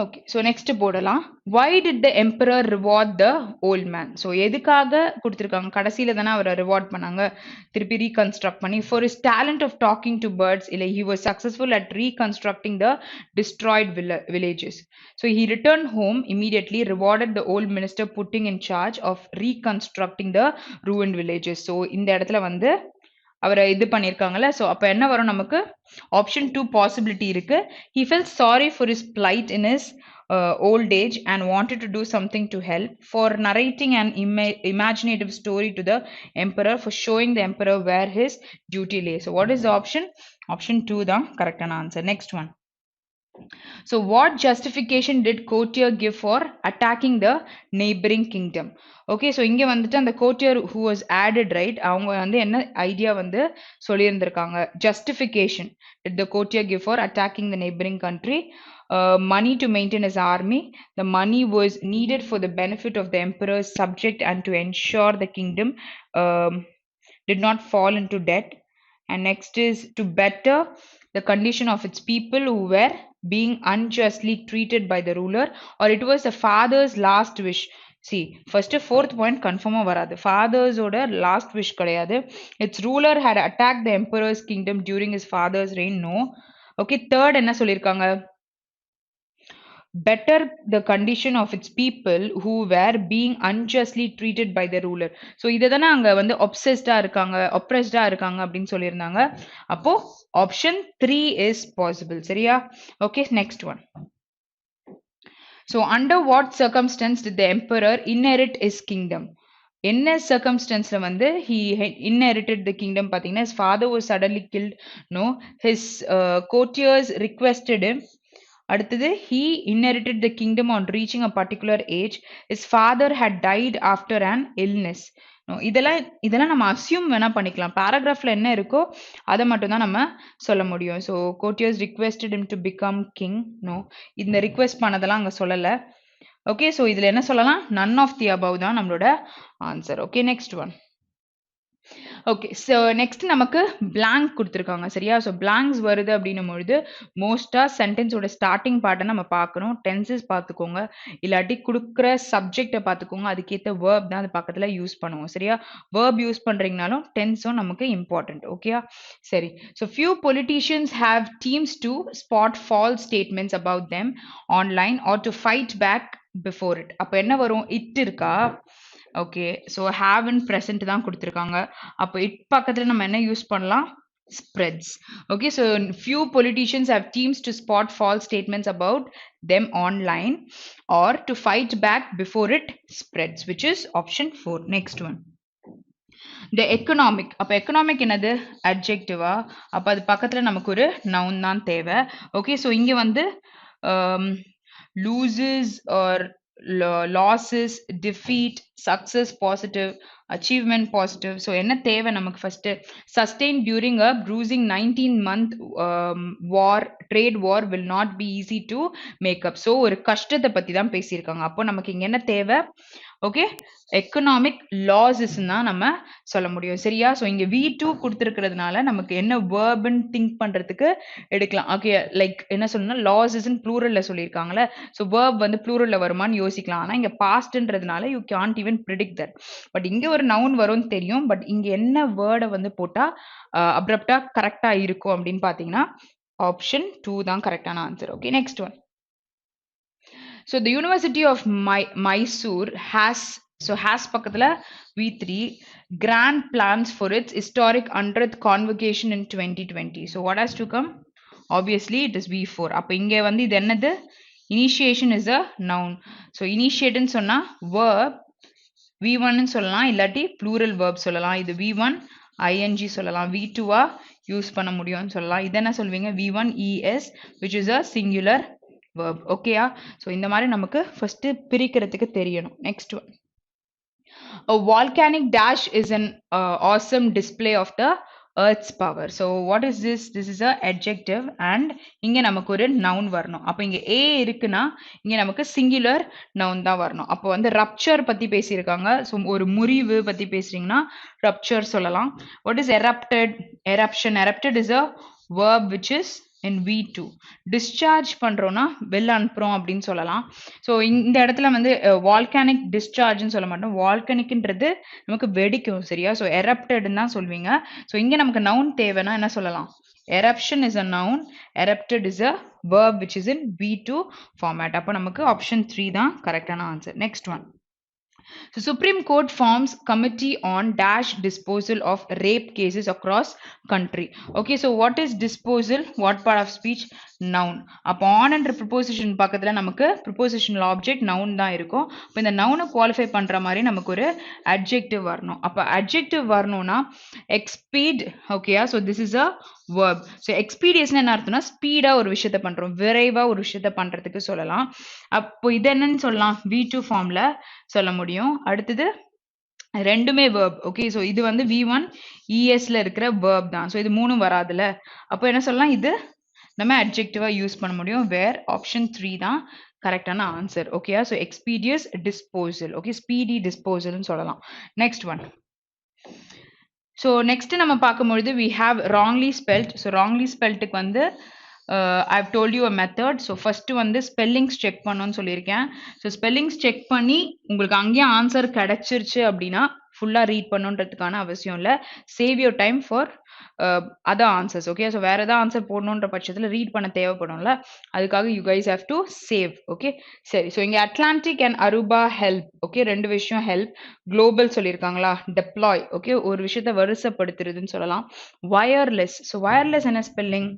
Okay, so next போடலாம். why did the emperor reward the old man? So எதுக்காக கொடுத்துருக்காங்க? கடைசியில தானே அவரை ரிவார்ட் பண்ணாங்க, திருப்பி ரீகன்ஸ்ட்ரக்ட் பண்ணி. for his talent of talking to birds. இல்லை, he was successful at reconstructing the destroyed villages. so he returned home immediately, rewarded the old minister, putting in charge of reconstructing the ruined villages. So இந்த இடத்துல வந்து அவரை இது பண்ணியிருக்காங்கல்ல, so அப்போ என்ன வரும் நமக்கு? ஆப்ஷன் 2 பாசிபிலிட்டி இருக்கு. he felt sorry for his plight in his old age and wanted to do something to help, for narrating an imaginative story to the emperor, for showing the emperor where his duty lay. So what is the option? Option 2 தான் கரெக்டான answer. Next one. So what justification did courtier give for attacking the neighboring kingdom? Okay, so இங்க வந்துட்டு அந்த courtier who was added, right, அவங்க வந்து என்ன idea வந்து சொல்லியிருந்திருக்காங்க? justification did the courtier give for attacking the neighboring country? Money to maintain his army. The money was needed for the benefit of the emperor's subject and to ensure the kingdom did not fall into debt. And next is to better the condition of its people who were being unjustly treated by the ruler, or it was the father's last wish. See, first fourth point confirm varadu. Father's order last wish கிடையாது. Its ruler had attacked the emperor's kingdom during his father's reign. No. Okay, third என்ன சொல்லிருக்காங்க? Better the condition of its people who were being unjustly treated by the ruler. So இததானே அங்க வந்து obsessed-ஆ இருக்காங்க, oppressed-ஆ இருக்காங்க அப்படின்னு சொல்லியிருந்தாங்க. அப்போ option 3 is possible. சரியா? Okay, next one. So under what circumstance did the emperor inherit his kingdom? என்ன circumstanceல வந்து he inherited the kingdom பார்த்தீங்கன்னா, his father was suddenly killed. No, his courtiers requested him. அடுத்தது he inherited the kingdom on reaching a particular age. His father had died after an illness. No, இதெல்லாம் நம்ம assume வேணா பண்ணிக்கலாம். paragraphல என்ன இருக்கோ அதை மட்டும் தான் நம்ம சொல்ல முடியும். So courtiers requested him to become king. No, இந்த request பண்ணதெல்லாம் அங்க சொல்லல. Okay, so இதுல என்ன சொல்லலாம்? None of the above தான் நம்மளோட answer. Okay, next one. Okay, so next நமக்கு blank கொடுத்துருக்காங்க. சரியா? ஸோ blanks வருது அப்படின்னும் பொழுது மோஸ்ட்டாக சென்டென்ஸோட ஸ்டார்டிங் பார்ட்டை நம்ம பார்க்கணும். டென்சஸ் பார்த்துக்கோங்க, இல்லாட்டி கொடுக்குற சப்ஜெக்டை பார்த்துக்கோங்க. அதுக்கேற்ற வேர்ப் தான் அது பக்கத்தில் யூஸ் பண்ணுவோம். சரியா? வேர்ப் யூஸ் பண்ணுறீங்கனாலும் டென்ஸும் நமக்கு இம்பார்ட்டன்ட். ஓகேயா? சரி. So few politicians have teams to spot false statements about them online or to fight back before it. அப்போ என்ன வரும்? இட் இருக்கா? Okay, so have and present தான் கொடுத்துருக்காங்க. அப்போ இட் பக்கத்தில் நம்ம என்ன யூஸ் பண்ணலாம்? Spreads. Okay, so few politicians have teams to spot false statements about them online or to fight back before it spreads, which is option 4. Next one. The economic. அப்போ economic என்னது? adjective-ஆ? அப்போ அது பக்கத்தில் நமக்கு ஒரு noun தான் தேவை. ஓகே, ஸோ இங்கே வந்து loses or losses, defeat, success positive, achievement positive. So என்ன தேவை நமக்கு? first sustain during a bruising 19-month war, trade war will not be easy to make up. So ஒரு கஷ்டத்தை பத்தி தான் பேசியிருக்காங்க. அப்போ நமக்கு இங்க என்ன தேவை? ஓகே, எக்கனாமிக் லாஸஸ் தான் நம்ம சொல்ல முடியும். சரியா? ஸோ இங்க V2 கொடுத்துருக்கிறதுனால நமக்கு என்ன வேர்புன்னு திங்க் பண்றதுக்கு எடுக்கலாம். ஓகே, லைக் என்ன சொல்லணும்னா லாஸஸ்ன்னு ப்ளூரல்ல சொல்லியிருக்காங்களே, ஸோ வேர்ப் வந்து ப்ளூரல்ல வருமானு யோசிக்கலாம். ஆனால் இங்க பாஸ்ட்ன்றதுனால you can't even predict that. But இங்க ஒரு நவுன் வரும்னு தெரியும். பட் இங்க என்ன வேர்டை வந்து போட்டா அப்ரப்டா கரெக்டா இருக்கும் அப்படின்னு பாத்தீங்கன்னா ஆப்ஷன் 2 தான் கரெக்டான answer. Okay, next one. So the University of Mysore has பக்கத்துல V3 grand plans for its historic 100th convocation in 2020. So what has to come? Obviously it is V4. அப்ப இங்க வந்து இது என்னது? Initiation is a noun. So initiate ன்னு சொன்னா verb V1 ன்னு சொல்லலாம், இல்லாட்டி plural verb சொல்லலாம். இது V1 ing சொல்லலாம், V2 யூஸ் பண்ண முடியும்னு சொல்லலாம். இது என்ன சொல்வீங்க? V1 ES, which is a singular verb. ஓகேயா? ஸோ இந்த மாதிரி நமக்கு ஃபர்ஸ்ட் பிரிக்கிறதுக்கு தெரியணும். Next one. A volcanic dash is an awesome display of the earth's power. So what is this? This is a adjective and இங்க நமக்கு ஒரு noun வரணும். அப்போ இங்க A இருக்குன்னா இங்க நமக்கு singular noun தான் வரணும். அப்போ வந்து rupture பத்தி பேசியிருக்காங்க. ஸோ ஒரு முறிவு பத்தி பேசுறீங்கன்னா rupture சொல்லலாம். What is erupted? Eruption. Erupted is a verb which is in V2. discharge பண்றோம்னா வெளில அனுப்புறோம் அப்படின்னு சொல்லலாம். ஸோ இந்த இடத்துல வந்து வால்கானிக் டிஸ்சார்ஜ்னு சொல்ல மாட்டோம். வால்கானிக்ன்றது நமக்கு வெடிக்கும். சரியா? ஸோ erupted தான் சொல்வீங்க. ஸோ இங்க நமக்கு நவுன் தேவைன்னா என்ன சொல்லலாம்? eruption is a noun, erupted is a verb which is in V2 format. அப்போ நமக்கு ஆப்ஷன் 3 தான் கரெக்டான answer. Next one. So Supreme Court forms committee on dash disposal of rape cases across country. Okay, so what is disposal? What part of speech? Noun. அப்போ on என்ற preposition பக்கத்துல நமக்கு prepositional object noun தான் இருக்கும். இப்போ இந்த noun qualify பண்ற மாதிரி நமக்கு ஒரு adjective வரணும். அப்போ adjective வரணும்னா exped. ஓகேயா? so this is a verb. so expedition என்ன அர்த்தம்னா ஸ்பீடா ஒரு விஷயத்தை பண்றோம், விரைவா ஒரு விஷயத்தை பண்றதுக்கு சொல்லலாம். அப்போ இது என்னன்னு சொல்லலாம்? V2 ஃபார்ம்ல சொல்ல முடியும். அடுத்தது ரெண்டுமே verb. ஓகே, ஸோ இது வந்து V1 ESல இருக்கிற verb தான். ஸோ இது மூணும் வராதுல. அப்போ என்ன சொல்லலாம்? இது நம்ம adjective யூஸ் பண்ண முடியும். வேர் ஆப்ஷன் 3 தான் கரெக்டான ஆன்சர். ஓகேயா? So expeditious disposal. Okay, speedy disposalன்னு சொல்லலாம். Next one. ஸோ நெக்ஸ்ட் நம்ம பார்க்கும்பொழுது we have wrongly spelt. So wrongly speltக்கு வந்து I've told you a method. So first வந்து spellings check பண்ணணும்னு சொல்லியிருக்கேன். So spellings check பண்ணி உங்களுக்கு அங்கேயே ஆன்சர் கிடைச்சிருச்சு அப்படின்னா ஃபுல்லா ரீட் பண்ணுன்றதுக்கான அவசியம் இல்லை. Save your time for other answers. Okay, so வேற ஏதாவது ஆன்சர் போடணுன்ற பட்சத்தில் ரீட் பண்ண தேவைப்படும்ல, அதுக்காக you guys have to save. Okay, சரி. ஸோ இங்கே Atlantic and Aruba help. Okay, ரெண்டு விஷயம் ஹெல்ப். குளோபல் சொல்லியிருக்காங்களா, டெப்ளாய். ஓகே, ஒரு விஷயத்த வரிசைப்படுத்துறதுன்னு சொல்லலாம். வயர்லெஸ். ஸோ வயர்லெஸ் என்ன ஸ்பெல்லிங்?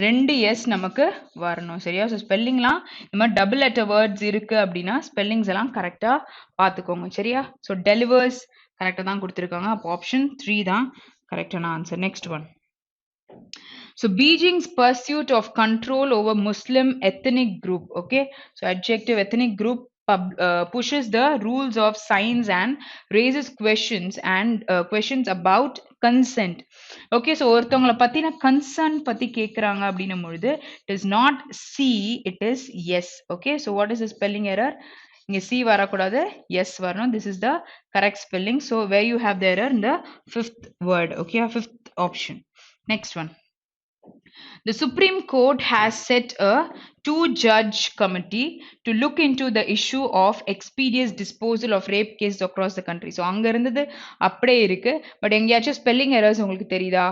2 எஸ் நமக்கு வரணும். சரியா? ஸோ ஸ்பெல்லிங்லாம் இந்த மாதிரி டபுள் லெட்டர் வேர்ட்ஸ் இருக்கு அப்படின்னா ஸ்பெல்லிங்ஸ் எல்லாம் கரெக்டாக பார்த்துக்கோங்க. சரியா? ஸோ டெலிவர்ஸ் கரெக்டாக தான் கொடுத்துருக்காங்க. அப்போ ஆப்ஷன் 3 தான் கரெக்டான answer. Next one. So Beijing's pursuit of control over Muslim ethnic group. Okay, so adjective ethnic group pushes the rules of science and raises questions about consent. Okay, so ஒருத்தவங்களை பத்தின consent பத்தி கேக்குறாங்க அப்படின்னும் பொழுது it is not C, it is yes. Okay, so what is the spelling error? இங்க C வரக்கூடாது, yes வரணும். This is the correct spelling. So where you have the error in the fifth word. Okay, fifth option. Next one. The Supreme Court has set a 2-judge committee to look into the issue of expeditious disposal of rape cases across the country. So அங்க இருந்தது அப்படியே இருக்கு. But எங்கேயாச்சும் spelling errors உங்களுக்கு தெரியுதா?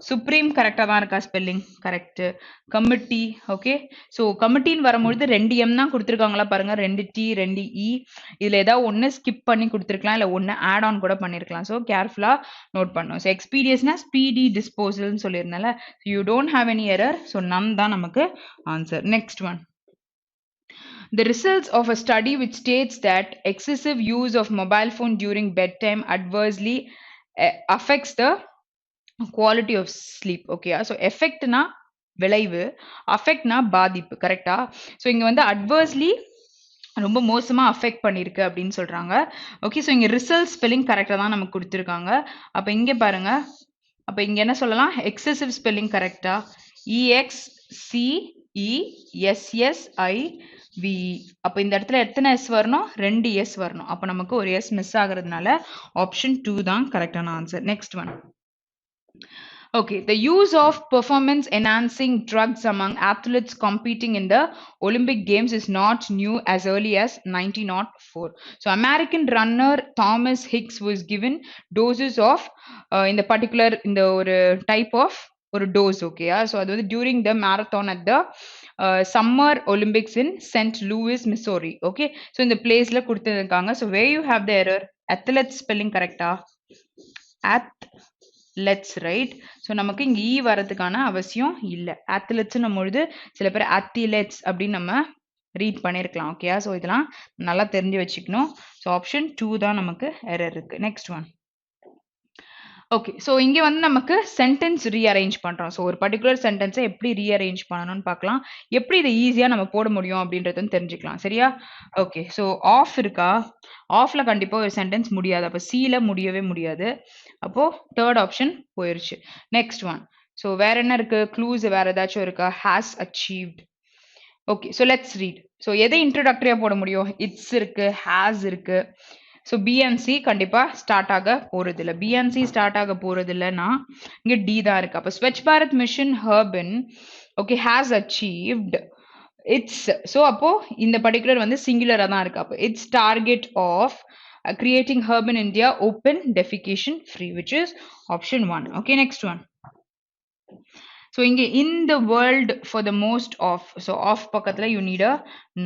Supreme கரெக்டாக தான் இருக்கா spelling? Correct. Committee. Okay, so கமிட்டின்னு வரும்பொழுது 2 எம் தான் கொடுத்துருக்காங்களா பாருங்க, 2 டி 2 இ. இதில் ஏதாவது ஒன்று ஸ்கிப் பண்ணி கொடுத்துருக்கலாம், இல்லை ஒன்று ஆட் ஆன் கூட பண்ணியிருக்கலாம். ஸோ கேர்ஃபுல்லாக நோட் பண்ணணும். ஸோ எக்ஸ்பீரியன்ஸ்னா ஸ்பீடி டிஸ்போசல்னு சொல்லியிருந்தால you don't have any error. So none தான் நமக்கு ஆன்சர். Next one. The results of a study which states that excessive use of mobile phone during bedtime adversely affects the quality of sleep. Okay, so effect na விளைவு, affect na பாதிப்பு. கரெக்டா? So இங்க வந்து adversely ரொம்ப மோசமா affect பண்ணிருக்கு அப்படின்னு சொல்றாங்க. ஓகே, ஸோ இங்க ரிசல்ட் ஸ்பெல்லிங் கரெக்டாக தான் நமக்கு கொடுத்துருக்காங்க. அப்போ இங்கே பாருங்க, அப்போ இங்க என்ன சொல்லலாம்? எக்ஸசிவ் ஸ்பெல்லிங் கரெக்டா? EXCESSIVE. அப்போ இந்த இடத்துல எத்தனை எஸ் வரணும்? 2 எஸ் வரணும். அப்போ நமக்கு ஒரு எஸ் மிஸ் ஆகுறதுனால ஆப்ஷன் 2 தான் கரெக்டான answer. Next one. Okay, the use of performance enhancing drugs among athletes competing in the Olympic Games is not new as early as 1904. So American runner Thomas Hicks was given doses of in the particular in the type of ஒரு dose. Okay, so அது வந்து during the marathon at the summer Olympics in St. Louis, Missouri. Okay, so இந்த placeல கொடுத்திருக்காங்க. So where you have the error? Athletes spelling correctா? Let's right. So நமக்கு இங்கே ஈ வரதுக்கான அவசியம் இல்லை. அத்லெட்ஸ்னும் பொழுது சில பேர் அத்லெட்ஸ் அப்படின்னு நம்ம ரீட் பண்ணியிருக்கலாம். ஓகேயா? ஸோ இதெல்லாம் நல்லா தெரிஞ்சு வச்சுக்கணும். ஸோ ஆப்ஷன் 2 தான் நமக்கு எரர் இருக்கு. Next one. ஓகே, ஸோ இங்கே வந்து நமக்கு சென்டென்ஸ் ரீஅரேஞ்ச் பண்ணுறோம். ஸோ ஒரு பர்டிகுலர் சென்டென்ஸை எப்படி ரீஅரேஞ்ச் பண்ணணும்னு பார்க்கலாம். எப்படி இதை ஈஸியாக நம்ம போட முடியும் அப்படின்றதுன்னு தெரிஞ்சுக்கலாம். சரியா? ஓகே, ஸோ ஆஃப் இருக்கா? ஆஃப்ல கண்டிப்பாக ஒரு சென்டென்ஸ் முடியாது. அப்போ சியில் முடியவே முடியாது. அப்போ தேர்ட் ஆப்ஷன் போயிருச்சு. Next one. ஸோ வேற என்ன இருக்கு? க்ளூஸ் வேற ஏதாச்சும் இருக்கா? Has achieved. Okay, so let's read. So எதை இன்ட்ரோடக்டரியா போட முடியும்? இட்ஸ் இருக்கு, ஹேஸ் இருக்கு. ஸோ பிஎன்சி கண்டிப்பாக ஸ்டார்ட் ஆக போகிறது இல்லை. பிஎன்சி ஸ்டார்ட் ஆக போகிறது இல்லைன்னா இங்கே டி தான் இருக்கு. அப்போ Swachh Bharat mission urban okay has achieved its. So அப்போ இந்த பர்டிகுலர் வந்து சிங்குலராக தான் இருக்கு. அப்போ its target of creating urban India open defecation free, which is option 1. Okay, next one. So in the world for the most of, so of பக்கத்துல you need a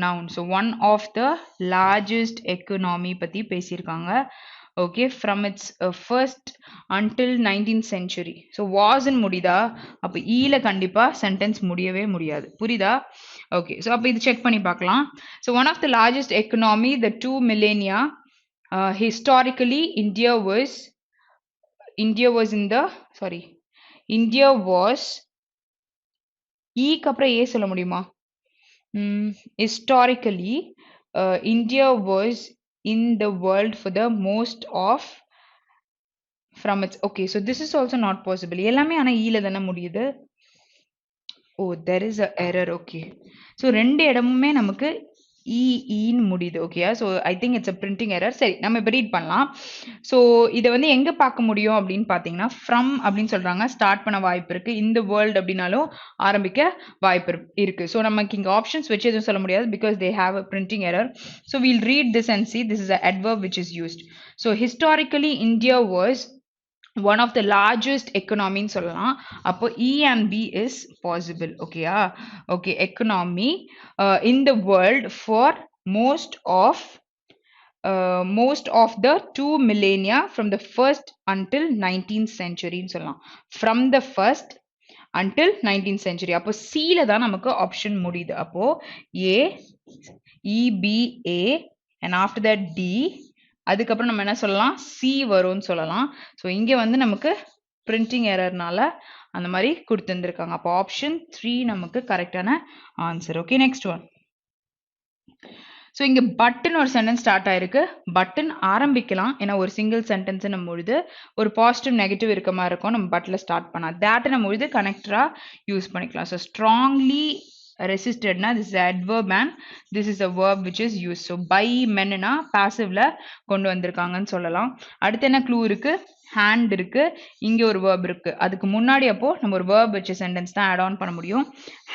noun. So one of the largest economy பத்தி பேசியிருக்காங்க. Okay, from its first until 19th century. So was in முடிதா? அப்ப ஈல கண்டிப்பா sentence முடியவே முடியாது. புரியுதா? Okay, so அப்ப இது செக் பண்ணி பார்க்கலாம். So one of the largest economy, the 2 millennia. Historically, India was kapra a சொல்ல முடியுமா? Historically, India was in the world for the most of from its. Okay, so this is also not possible. எல்லாமே ஆனா ஈல தான முடியுது. Oh, there is a error. Okay, so ரெண்டு இடமுமே நமக்கு இன்னு முடியுது. ஓகேயா? So I think it's a printing error. சரி, நம்ம இப்ப ரீட் பண்ணலாம். ஸோ இத வந்து எங்க பார்க்க முடியும் அப்படின்னு பார்த்தீங்கன்னா, ஃப்ரம் அப்படின்னு சொல்றாங்க. ஸ்டார்ட் பண்ண வாய்ப்பு இருக்கு. இந்த வேர்ல்ட் அப்படின்னாலும் ஆரம்பிக்க வாய்ப்பு இருக்கு. ஸோ நமக்கு இங்க ஆப்ஷன்ஸ் வச்சு எதுவும் சொல்ல முடியாது. Because they have a printing error. So we'll read this and see. This is an adverb which is used. So historically, India was one of the largest economy ன்னு சொல்லலாம். அப்போ E and B is possible. ஓகேயா? Okay, economy in the world for most of the 2 millennia from the first until 19th century ன்னு சொல்லலாம். From the first until 19th century. அப்போ Cல தான் நமக்கு option முடியுது. அப்போ A, E, B, A and after that D. அதுக்கப்புறம் நம்ம என்ன சொல்லலாம்? C வரும்னு சொல்லலாம். ஸோ இங்க வந்து நமக்கு பிரிண்டிங் எரர்னால அந்த மாதிரி கொடுத்துருந்துருக்காங்க. அப்போ ஆப்ஷன் 3 நமக்கு கரெக்டான answer. Okay, next one. So இங்கே பட்டன் ஒரு சென்டென்ஸ் ஸ்டார்ட் ஆயிருக்கு. பட்டன் ஆரம்பிக்கலாம், ஏன்னா ஒரு சிங்கிள் சென்டென்ஸ் நம்ம பொழுது ஒரு பாசிட்டிவ் நெகட்டிவ் இருக்க மாதிரி இருக்கும். நம்ம பட்டில் ஸ்டார்ட் பண்ணலாம். தேட்டை நம்ம பொழுது கனெக்டராக யூஸ் பண்ணிக்கலாம். ஸோ ஸ்ட்ராங்லி resistedனா this is adverb and this is a verb which is used. So by menனா passiveல கொண்டு வந்திருக்காங்கன்னு சொல்லலாம். அடுத்து என்ன க்ளூ இருக்கு? hand இருக்கு, இங்க ஒரு verb இருக்கு. அதுக்கு முன்னாடி அப்போ நம்ம ஒரு verb வச்ச சென்டென்ஸ் தான் add on பண்ண முடியும்.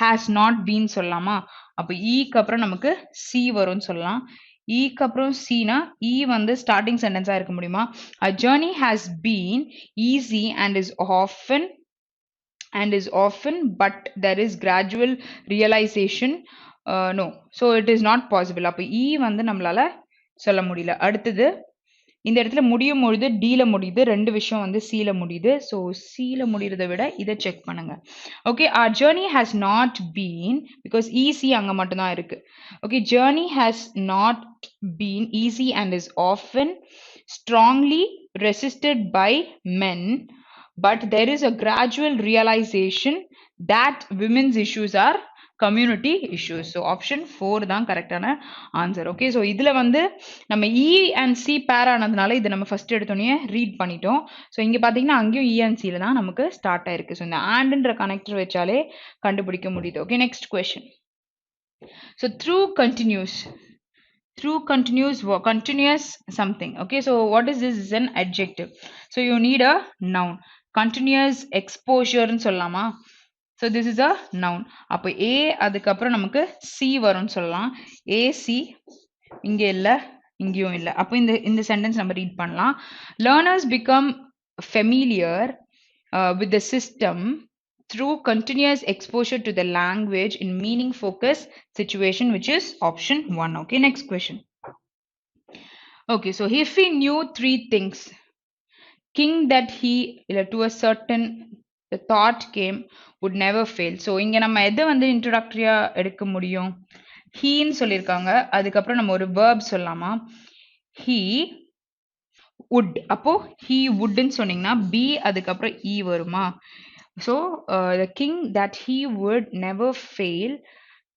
has not been சொல்லலாமா? அப்போ க்கு அப்புறம் நமக்கு C வரும்னு சொல்லலாம். க்கு அப்புறம் Cனா E வந்து ஸ்டார்டிங் சென்டென்ஸா இருக்க முடியுமா? A journey has been easy and is often, but there is gradual realization. No, so it is not possible. அப்போ E வந்து நம்மளால சொல்ல முடியல. அடுத்தது இந்த இடத்துல முடியும் பொழுது Dல முடியுது, ரெண்டு விஷயம் வந்து Cல முடியுது. ஸோ Cல முடியறதை விட இதை செக் பண்ணுங்க. Okay, our journey has not been, because EC அங்க மட்டும்தான் இருக்கு. Okay, journey has not been easy and is often strongly resisted by men, but there is a gradual realization that women's issues are community issues. So option 4 தான் கரெக்டான answer. Okay, so இதில் வந்து நம்ம E and C பேர் ஆனதுனால இதை நம்ம first எடுத்தோடனே ரீட் பண்ணிட்டோம். ஸோ இங்கே பார்த்தீங்கன்னா அங்கேயும் E and Cல தான் நமக்கு ஸ்டார்ட் ஆயிருக்கு. ஸோ இந்த ஆண்ட்ன்ற கனெக்டர் வச்சாலே கண்டுபிடிக்க முடியுது. Okay, next question. So continuous something. Okay, so what is this? Is an adjective. So you need a noun. Continuous exposure ன்னு சொல்லலாமா? So this is a noun. அப்போ A அதுக்கப்புறம் நமக்கு C வரும்னு சொல்லலாம். AC இங்கே இல்லை, இங்கேயும் இல்லை. அப்போ இந்த சென்டென்ஸ் நம்ம ரீட் பண்ணலாம். Learners become familiar with the system through continuous exposure to the language in meaning focus situation, which is option 1. Okay, next question. Okay, so if he knew 3 things, king that he to a certain the thought came would never fail. So இங்க நம்ம எதை வந்து இன்ட்ரோடக்டரியா எடுக்க முடியும்? ஹீன்னு சொல்லியிருக்காங்க. அதுக்கப்புறம் நம்ம ஒரு verb சொல்லலாமா? he would. அப்போ he wouldன்னு சொன்னீங்கன்னா B அதுக்கப்புறம் E வருமா? So the king that he would never fail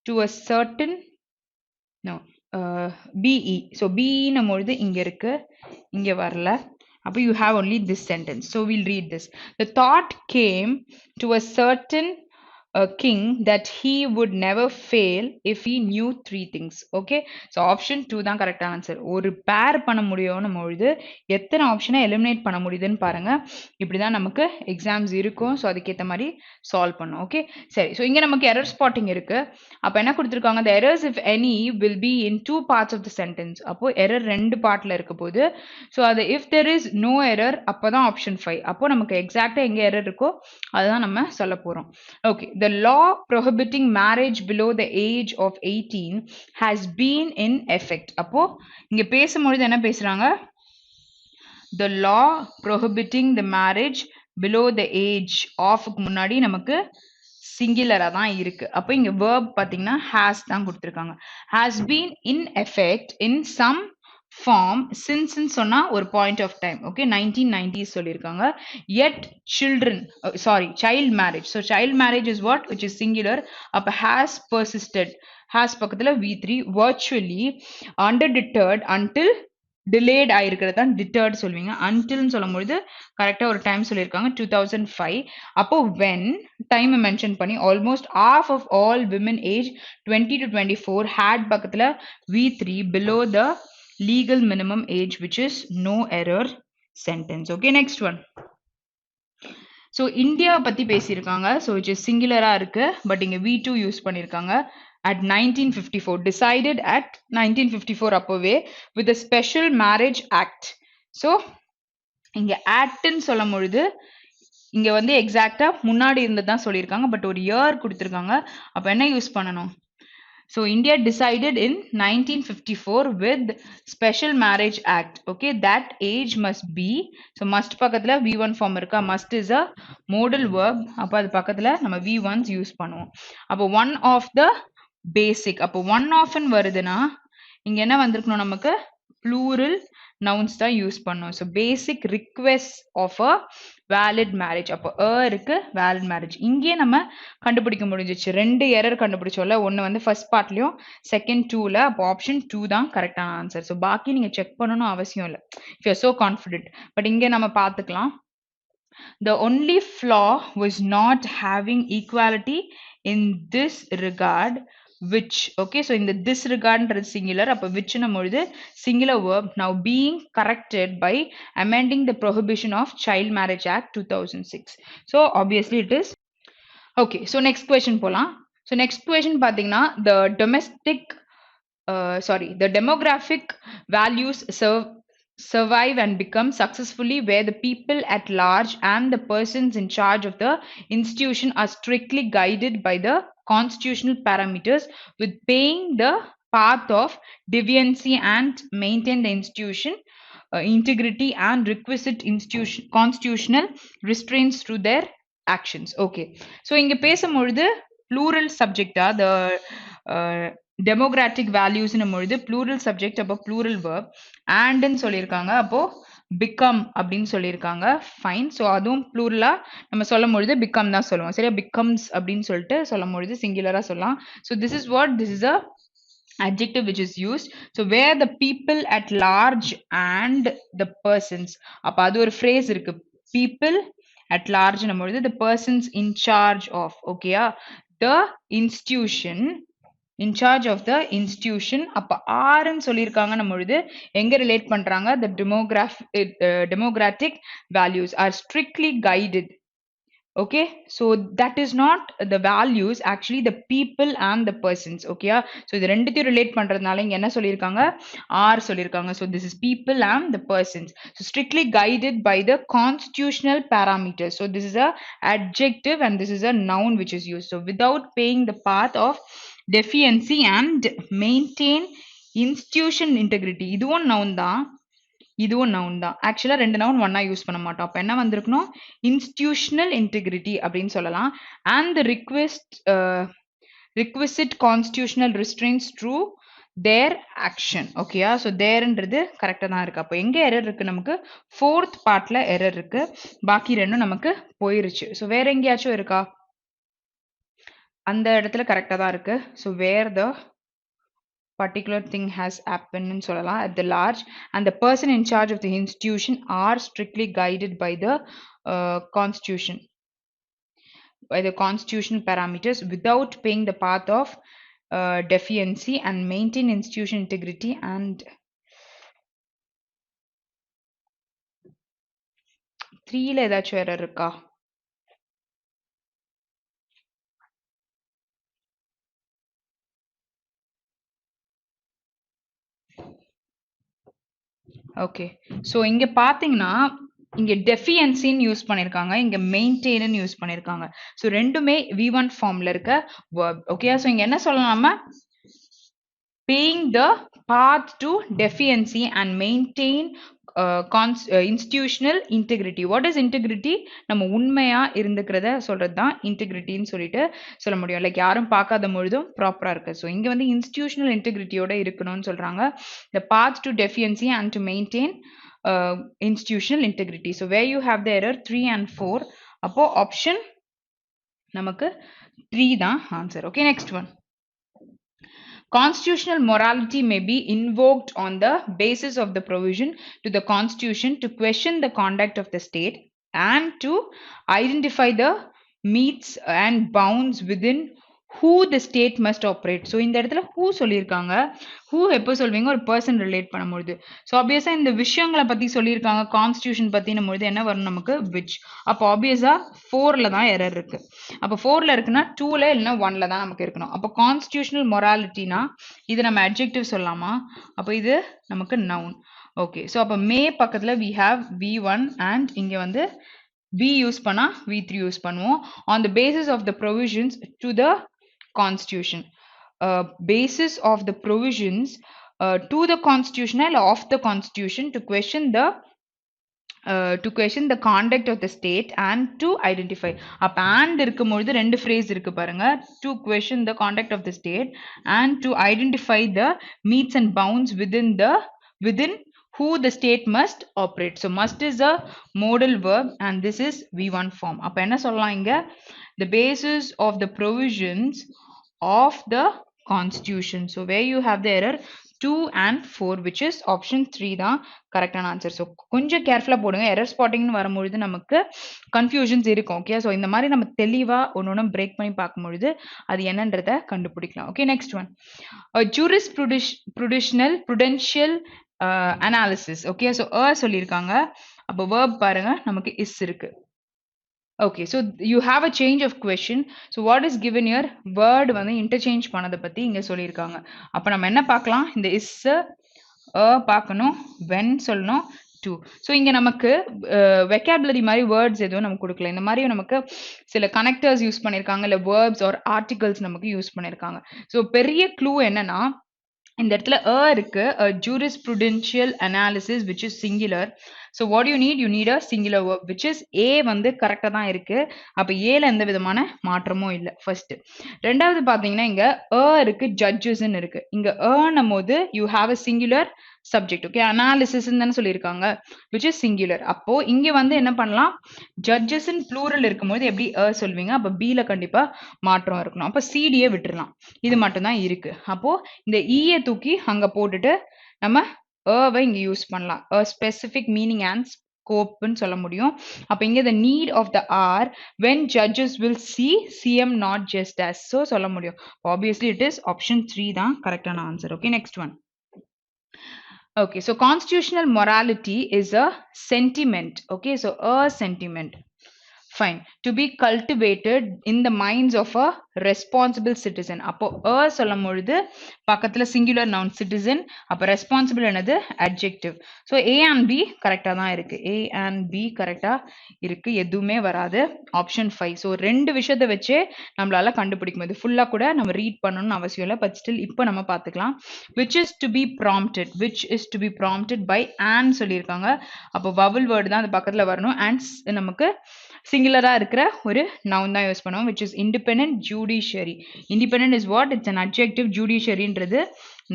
to a certain BE. So BE நம்ம பொழுது இங்க இருக்கு, இங்க வரல. அப்போ you have only this sentence. So we'll read this. The thought came to a certain king that he would never fail if he knew 3 things. Okay, so option 2 தான் கரெக்டான answer. ஒரு பேர் பண்ண முடியும்னு பொழுது எத்தனை ஆப்ஷனை எலிமினேட் பண்ண முடியுதுன்னு பாருங்க. இப்படிதான் நமக்கு எக்ஸாம்ஸ் இருக்கும். ஸோ அதுக்கேற்ற மாதிரி சால்வ் பண்ணும். ஓகே, சரி. ஸோ இங்கே நமக்கு எரர் ஸ்பாட்டிங் இருக்கு. அப்போ என்ன கொடுத்துருக்காங்க? the errors if any will be in 2 parts of the sentence. அப்போ எரர் 2 பார்ட்ல இருக்க போது. ஸோ அது if there is no error அப்போ தான் ஆப்ஷன் 5. அப்போ நமக்கு எக்ஸாக்டா எங்க எரர் இருக்கோ அதுதான் நம்ம சொல்ல போறோம். Okay, the law prohibiting marriage below the age of 18 has been in effect. அப்போ இங்க பேசும்பொழுது என்ன பேசுறாங்க? The law prohibiting the marriage below the age of முன்னாடி நமக்கு சிங்குலரா தான் இருக்கு. அப்போ இங்க verb பாத்தீங்கன்னா has தான் கொடுத்திருக்காங்க. has been in effect in some form since சொன்னா ஒரு point of time. Okay, 1990s சொல்லியிருக்காங்க. Yet child marriage. So child marriage is what? Which is singular. அப்ப has persisted. has பக்கத்துல V3 virtually underdeterred until delayed ஆயிருக்கிறது தான் deterred சொல்வீங்க. untilன்னு சொல்லும்பொழுது கரெக்டா ஒரு டைம் சொல்லியிருக்காங்க 2005. அப்போ when time mention பண்ணி almost half of all women age 20 to 24 had பக்கத்துல V3 below the legal minimum age which is no error sentence. Okay, next one. So India பத்தி பேசியிருக்காங்க. So which is singular இருக்கு. But இங்க V2 use பண்ணியிருக்காங்க. At 1954, decided at 1954 அப்போவே with a special marriage act. So இங்க actன்னு சொல்லும் பொழுது இங்க வந்து எக்ஸாக்டா முன்னாடி இருந்ததான் சொல்லியிருக்காங்க. பட் ஒரு இயர் கொடுத்திருக்காங்க. அப்ப என்ன யூஸ் பண்ணணும்? So India decided in 1954 with Special Marriage Act. Okay, that age must be. So must பக்கத்துல V1 form இருக்கா. Must is a modal verb. அப்ப அது பக்கத்துல நம்ம V1s யூஸ் பண்ணுவோம். அப்போ one of the basic. அப்போ one of ன்னு வருதுன்னா இங்க என்ன வந்திருக்கணும் நமக்கு? Plural nouns தான் யூஸ் பண்ணோம். So basic request of a valid marriage. அப்போ இருக்கு valid marriage. இங்கே நம்ம கண்டுபிடிக்க முடிஞ்சிச்சு. ரெண்டு எரர் கண்டுபிடிச்சோம்ல. ஒன்னு வந்து ஃபர்ஸ்ட் பார்ட்லயும் செகண்ட் 2ல. அப்போ ஆப்ஷன் 2 தான் கரெக்டான ஆன்சர். ஸோ பாக்கி நீங்க செக் பண்ணணும் அவசியம் இல்லை. If you are so confident. But இங்கே நம்ம பார்த்துக்கலாம். The only flaw was not having equality in this regard, which, okay, so in the this regard singular, அப்ப which நம்மொழுது singular verb now being corrected by amending the Prohibition of Child Marriage Act 2006. So obviously it is. Okay, so next question போலாம். So next question பாத்தீங்கன்னா the the demographic values survive and become successfully where the people at large and the persons in charge of the institution are strictly guided by the constitutional parameters with paying the path of deviancy and maintain the institution integrity and requisite constitutional restraints through their actions. Okay, so இங்க பேசும்பொழுது plural subject the demographic values பொழுது plural subject அப்போ plural verb and ன்னு சொல்லியிருக்காங்க. அப்போ become அப்படின்னு சொல்லியிருக்காங்க. fine. so அதுவும் pluralா நம்ம சொல்லும் பொழுது become தான் சொல்லுவோம். சரியா? becomes அப்படின்னு சொல்லிட்டு சொல்லும் பொழுது singularா சொல்லலாம். so this is a adjective which is used. So where the people at large and the persons. அப்ப அது ஒரு phrase இருக்கு. people at large நம்மொழுது the persons in charge of. okay, the institution in charge of the institution. அப்ப ஆறுன்னு சொல்லியிருக்காங்க நம்மொழுது எங்க relate பண்றாங்க? The demographic values are strictly guided. okay, so that is not the values, actually the people and the persons. okay, so இது ரெண்டுத்தையும் relate பண்றதுனால இங்க என்ன சொல்லியிருக்காங்க? are சொல்லியிருக்காங்க. so this is people and the persons. so strictly guided by the constitutional parameters. so this is a adjective and this is a noun which is used. so without paying the path of defiancy and maintain institution integrity. இதுவும் noun தான், இதுவும் noun தான். ஆக்சுவலா ரெண்டு noun ஒன்னா use பண்ண மாட்டோம். அப்ப என்ன வந்திருக்கணும்? இன்ஸ்டிடியூஷனல் இன்டெகிரிட்டி அப்படின்னு சொல்லலாம். and the requisite constitutional restraints through their action. ஓகேயா? so thereன்றது கரெக்டா தான் இருக்கு. அப்ப எங்க எரர் இருக்கு? நமக்கு ஃபோர்த் பார்ட்ல எரர் இருக்கு. பாக்கி ரெண்டும் நமக்கு போயிருச்சு. so வேற எங்கேயாச்சும் இருக்கா? அந்த இடத்துல கரெக்டா தான் இருக்கு. so where the particular thing has happened in solala at the large and the person in charge of the institution are strictly guided by the constitution, by the constitutional parameters without paying the path of defiancy and maintain institution integrity and 3ல ஏதாச்சும் error இருக்கா? Okay, so இங்க பாத்தீங்கன்னா இங்க டெஃபியன்சின்னு use பண்ணிருக்காங்க, இங்க maintain use பண்ணிருக்காங்க. So ரெண்டுமே V1 ஃபார்ம்ல இருக்க verb. ஓகே, ஸோ இங்க என்ன சொல்லலாமா? paying the path to defiancy and maintain institutional integrity. what is integrity? நம்ம உண்மையா இருந்துக்கிறத சொல்றதுதான் இன்டெகிரிட்டின்னு சொல்லிட்டு சொல்ல முடியும். லைக் யாரும் பார்க்காத பொழுதும் ப்ராப்பரா இருக்கு. ஸோ இங்க வந்து இன்ஸ்டிடியூஷனல் இன்டெகிரிட்டியோட இருக்கணும்னு சொல்றாங்க. the path to defiancy and to maintain institutional integrity. so where you have the error 3 and 4. அப்போ ஆப்ஷன் நமக்கு 3 தான் answer. Okay, next one. Constitutional morality may be invoked on the basis of the provision to the constitution to question the conduct of the state and to identify the metes and bounds within who the state must operate. So இந்த இடத்துல who சொல்லியிருக்காங்க. who எப்போ சொல்வீங்க ஒரு person relate பண்ணும்பொழுது. So ஆப்வியஸா இந்த விஷயங்களை பத்தி சொல்லியிருக்காங்க கான்ஸ்டியூஷன் பத்தினும் பொழுது என்ன வரும் நமக்கு which. அப்போ ஆப்வியஸா 4ல தான் எரர் இருக்கு. அப்போ 4ல இருக்குன்னா 2ல இல்லைன்னா 1ல தான் நமக்கு இருக்கணும். அப்போ கான்ஸ்டியூஷனல் மொராலிட்டினா இது நம்ம அட்ஜெக்டிவ் சொல்லலாமா? அப்போ இது நமக்கு நவுன். ஓகே, ஸோ அப்போ மே பக்கத்துல we have v1 and இங்க வந்து v யூஸ் பண்ணா v3 யூஸ் பண்ணுவோம். on the basis of the provisions to the constitution. Basis of the provisions to the constitution or of the constitution to question the conduct of the state and to identify. அப்ப and இருக்கும்பொழுது ரெண்டு phrase இருக்கு பாருங்க. to question the conduct of the state and to identify the metes and bounds within who the state must operate. So must is a modal verb and this is v1 form. அப்ப என்ன சொல்லலாம் இங்க? The basis of the provisions of the constitution. So where you have the error 2 and 4 which is option 3 தான் கரெக்டான answer. So கொஞ்சம் கேர்ஃபுல்லாக போடுங்க. Error ஸ்பாட்டிங்னு வரும்பொழுது நமக்கு கன்ஃபியூஷன்ஸ் இருக்கும். ஓகே, ஸோ இந்த மாதிரி நம்ம தெளிவாக ஒன்று பிரேக் பண்ணி பார்க்கும்பொழுது அது என்னன்றதை கண்டுபிடிக்கலாம். Okay, next one Prudential analysis. Okay, so சொல்லியிருக்காங்க. அப்போ வேர்ப் பாருங்க நமக்கு இஸ் இருக்கு. Okay, so you have a change of question. So what is given here? Word வந்து interchange பண்ணதை பத்தி இங்க சொல்லியிருக்காங்க. அப்ப நம்ம என்ன பார்க்கலாம்? இந்த is பார்க்கணும், when சொல்லணும், to. So இங்க நமக்கு vocabulary மாதிரி words எதுவும் நமக்கு கொடுக்கல. இந்த மாதிரி நமக்கு சில connectors யூஸ் பண்ணியிருக்காங்க, இல்ல verbs or articles நமக்கு யூஸ் பண்ணியிருக்காங்க. So பெரிய clue என்னன்னா இந்த இடத்துல இருக்கு jurisprudential analysis which is singular. So what do you need? You need a singular verb which is a வந்து கரெக்டா தான் இருக்கு. அப்ப ஏல எந்த விதமான மாற்றமும் இல்ல. ஃபர்ஸ்ட் ரெண்டாவது பாத்தீங்கன்னா இங்க இருக்கு judges ன்னு இருக்கு. இங்க ன்னும் போது you have a singular subject. Okay, analysis ன்னு சொல்லியிருக்காங்க which is singular. அப்போ இங்க வந்து என்ன பண்ணலாம்? judges in plural இருக்கும்போது எப்படி சொல்வீங்க? அப்ப b ல கண்டிப்பா மாற்றம் இருக்கணும். அப்ப cd யை விட்டுறலாம். இது மட்டும் தான் இருக்கு. அப்போ இந்த e யை தூக்கி அங்க போட்டுட்டு நம்ம வை இங்க யூஸ் பண்ணலாம். a specific meaning and scope ன்னு சொல்ல முடியும். அப்ப இங்க the need of the hour when judges will see cm not just as. So சொல்ல முடியும். Obviously it is option 3 தான் கரெக்டான answer. Okay, next one. Okay, so constitutional morality is a sentiment. Okay, so a sentiment. Fine. To be cultivated in the minds of a responsible citizen. அப்போ சொல்லும் பொழுது பக்கத்துல singular noun citizen. அப்போ responsible என்னது adjective. So A and B கரெக்டா தான் இருக்கு. A and B கரெக்டா இருக்கு. எதுவுமே வராது. Option 5. So ரெண்டு விஷயத்தை வச்சே நம்மளால கண்டுபிடிக்க முடியும். ஃபுல்லா கூட நம்ம ரீட் பண்ணணும்னு அவசியம் இல்லை. பட் ஸ்டில் இப்போ நம்ம பார்த்துக்கலாம். Which is to be prompted. Which is to be prompted by and சொல்லியிருக்காங்க. அப்போ vowel word தான் அது பக்கத்துல வரணும். And நமக்கு singular இருக்கிற ஒரு noun தான் யூஸ் பண்ணுவோம் which is independent judiciary. Independent is what? It's an adjective. Judiciary ன்றது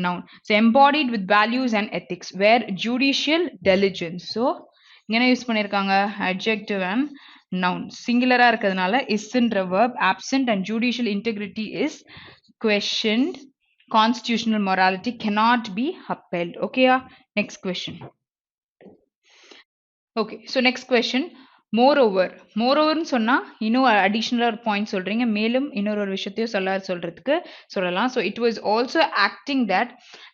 noun. So embodied with values and ethics where judicial diligence. So என்ன யூஸ் பண்ணிருக்காங்க? adjective and noun. singular இருக்கிறதுனால is ன்ற verb absent and judicial integrity is questioned. Constitutional morality cannot be upheld. Okay, next question. Okay, so next question. மோரோவர்னு சொன்னா இன்னும் அடிஷ்னலா ஒரு point சொல்றீங்க. மேலும் இன்னொரு விஷயத்தையும் சொல்றதுக்கு சொல்லலாம். So it was also acting that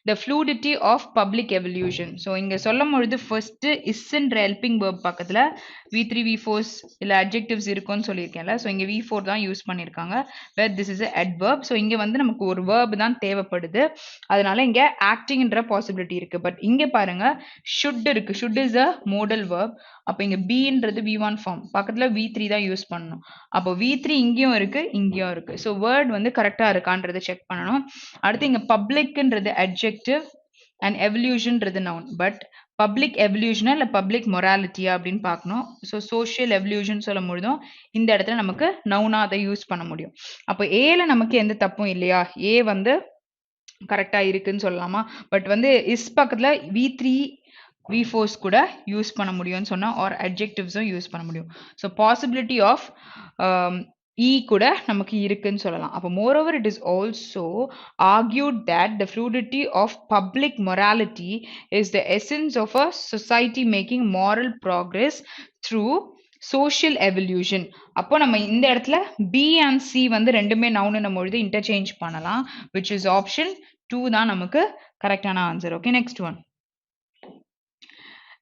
the fluidity of public evolution. So இங்க சொல்லும் பொழுது ஃபர்ஸ்ட் இஸ்ன்ற ஹெல்பிங் வேர்ப் பக்கத்துல v3 v4s இல்ல அட்ஜெக்டிவ்ஸ் இருக்கும்னு சொல்லியிருக்கேன்ல. ஸோ இங்க v4 தான் யூஸ் பண்ணியிருக்காங்க. வேர் திஸ் இஸ் adverb. ஸோ இங்க வந்து நமக்கு ஒரு வேர்ப் தான் தேவைப்படுது. அதனால இங்க ஆக்டிங்ன்ற பாசிபிலிட்டி இருக்கு. பட் இங்க பாருங்க ஷுட் இருக்கு. Should is a modal verb. அப்ப இங்க b-ன்றது v1 ஃபார்ம். பக்கத்துல v3 தான் யூஸ் பண்ணணும். அப்போ v3 இங்கேயும் இருக்கு, இங்கேயும் இருக்கு. ஸோ வேர்ட் வந்து கரெக்டா இருக்கான்றதை செக் பண்ணணும். அடுத்து இங்க பப்ளிக்ன்றது adjective and evolutionன்றது noun. பட் பப்ளிக் எவல்யூஷனா இல்ல பப்ளிக் மொராலிட்டியா அப்படின்னு பார்க்கணும். ஸோ சோஷியல் எவல்யூஷன் சொல்லும் பொழுதும் இந்த இடத்துல நமக்கு நவுனா அதை யூஸ் பண்ண முடியும். அப்போ ஏல நமக்கு எந்த தப்பும் இல்லையா? ஏ வந்து கரெக்டா இருக்குன்னு சொல்லலாமா? பட் வந்து இஸ் பக்கத்துல v3 v4s கூட யூஸ் பண்ண முடியும்னு சொன்னா ஆர் அட்ஜெக்டிவ்ஸும் யூஸ் பண்ண முடியும். ஸோ பாசிபிலிட்டி ஆஃப் E கூட நமக்கு இருக்குன்னு சொல்லலாம். அப்ப moreover it is also argued that the fluidity of public morality is the essence of a society making moral progress through social evolution. அப்போ நம்ம இந்த இடத்துல B and C வந்து ரெண்டுமே நவுன் பொழுது interchange பண்ணலாம், which is option 2 தான் நமக்கு கரெக்டான answer. Okay, next one.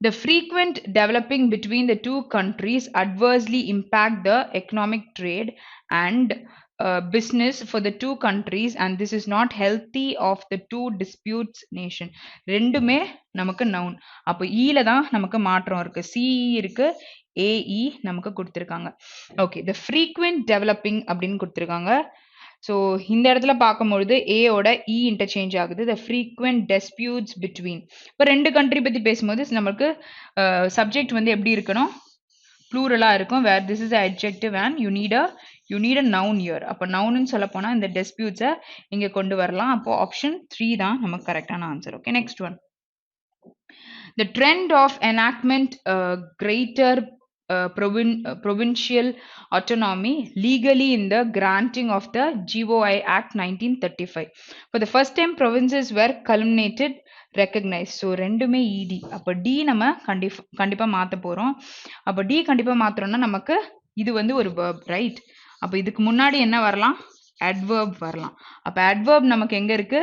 The frequent developing between the two countries adversely impact the economic trade and business for the two countries, and this is not healthy of the two disputes nation. ரெண்டுமே நமக்கு noun. அப்போ ஈல தான் நமக்கு மாற்றம் இருக்கு. CE இருக்கு, AE நமக்கு கொடுத்திருக்காங்க. ஓகே, the frequent developing அப்படின்னு கொடுத்திருக்காங்க. ஸோ இந்த இடத்துல பார்க்கும்பொழுது ஏயோட இ இன்டர்சேஞ்ச் ஆகுது. த ஃப்ரீக்வெண்ட் டிஸ்பியூட்ஸ் பிட்வீன். இப்போ ரெண்டு கண்ட்ரி பற்றி பேசும்போது நமக்கு சப்ஜெக்ட் வந்து எப்படி இருக்கணும், ப்ளூரலாக இருக்கும். Where this is adjective and you need a noun here. அப்போ நவுன்னு சொல்ல போனால் இந்த டிஸ்பியூட்ஸை இங்கே கொண்டு வரலாம். அப்போ ஆப்ஷன் 3 தான் நமக்கு கரெக்டான answer. Okay, next one. The trend of enactment greater provincial autonomy legally in the granting of the GOI Act 1935. For the first time, provinces were culminated recognized. So ரெண்டுமே ED. அப்போ D நம்ம கண்டிப்பா மாத்த போறோம். அப்போ D கண்டிப்பா மாத்துறோம்னா நமக்கு இது வந்து ஒரு verb, right? அப்போ இதுக்கு முன்னாடி என்ன வரலாம், adverb வரலாம். அப்போ adverb நமக்கு எங்க இருக்கு,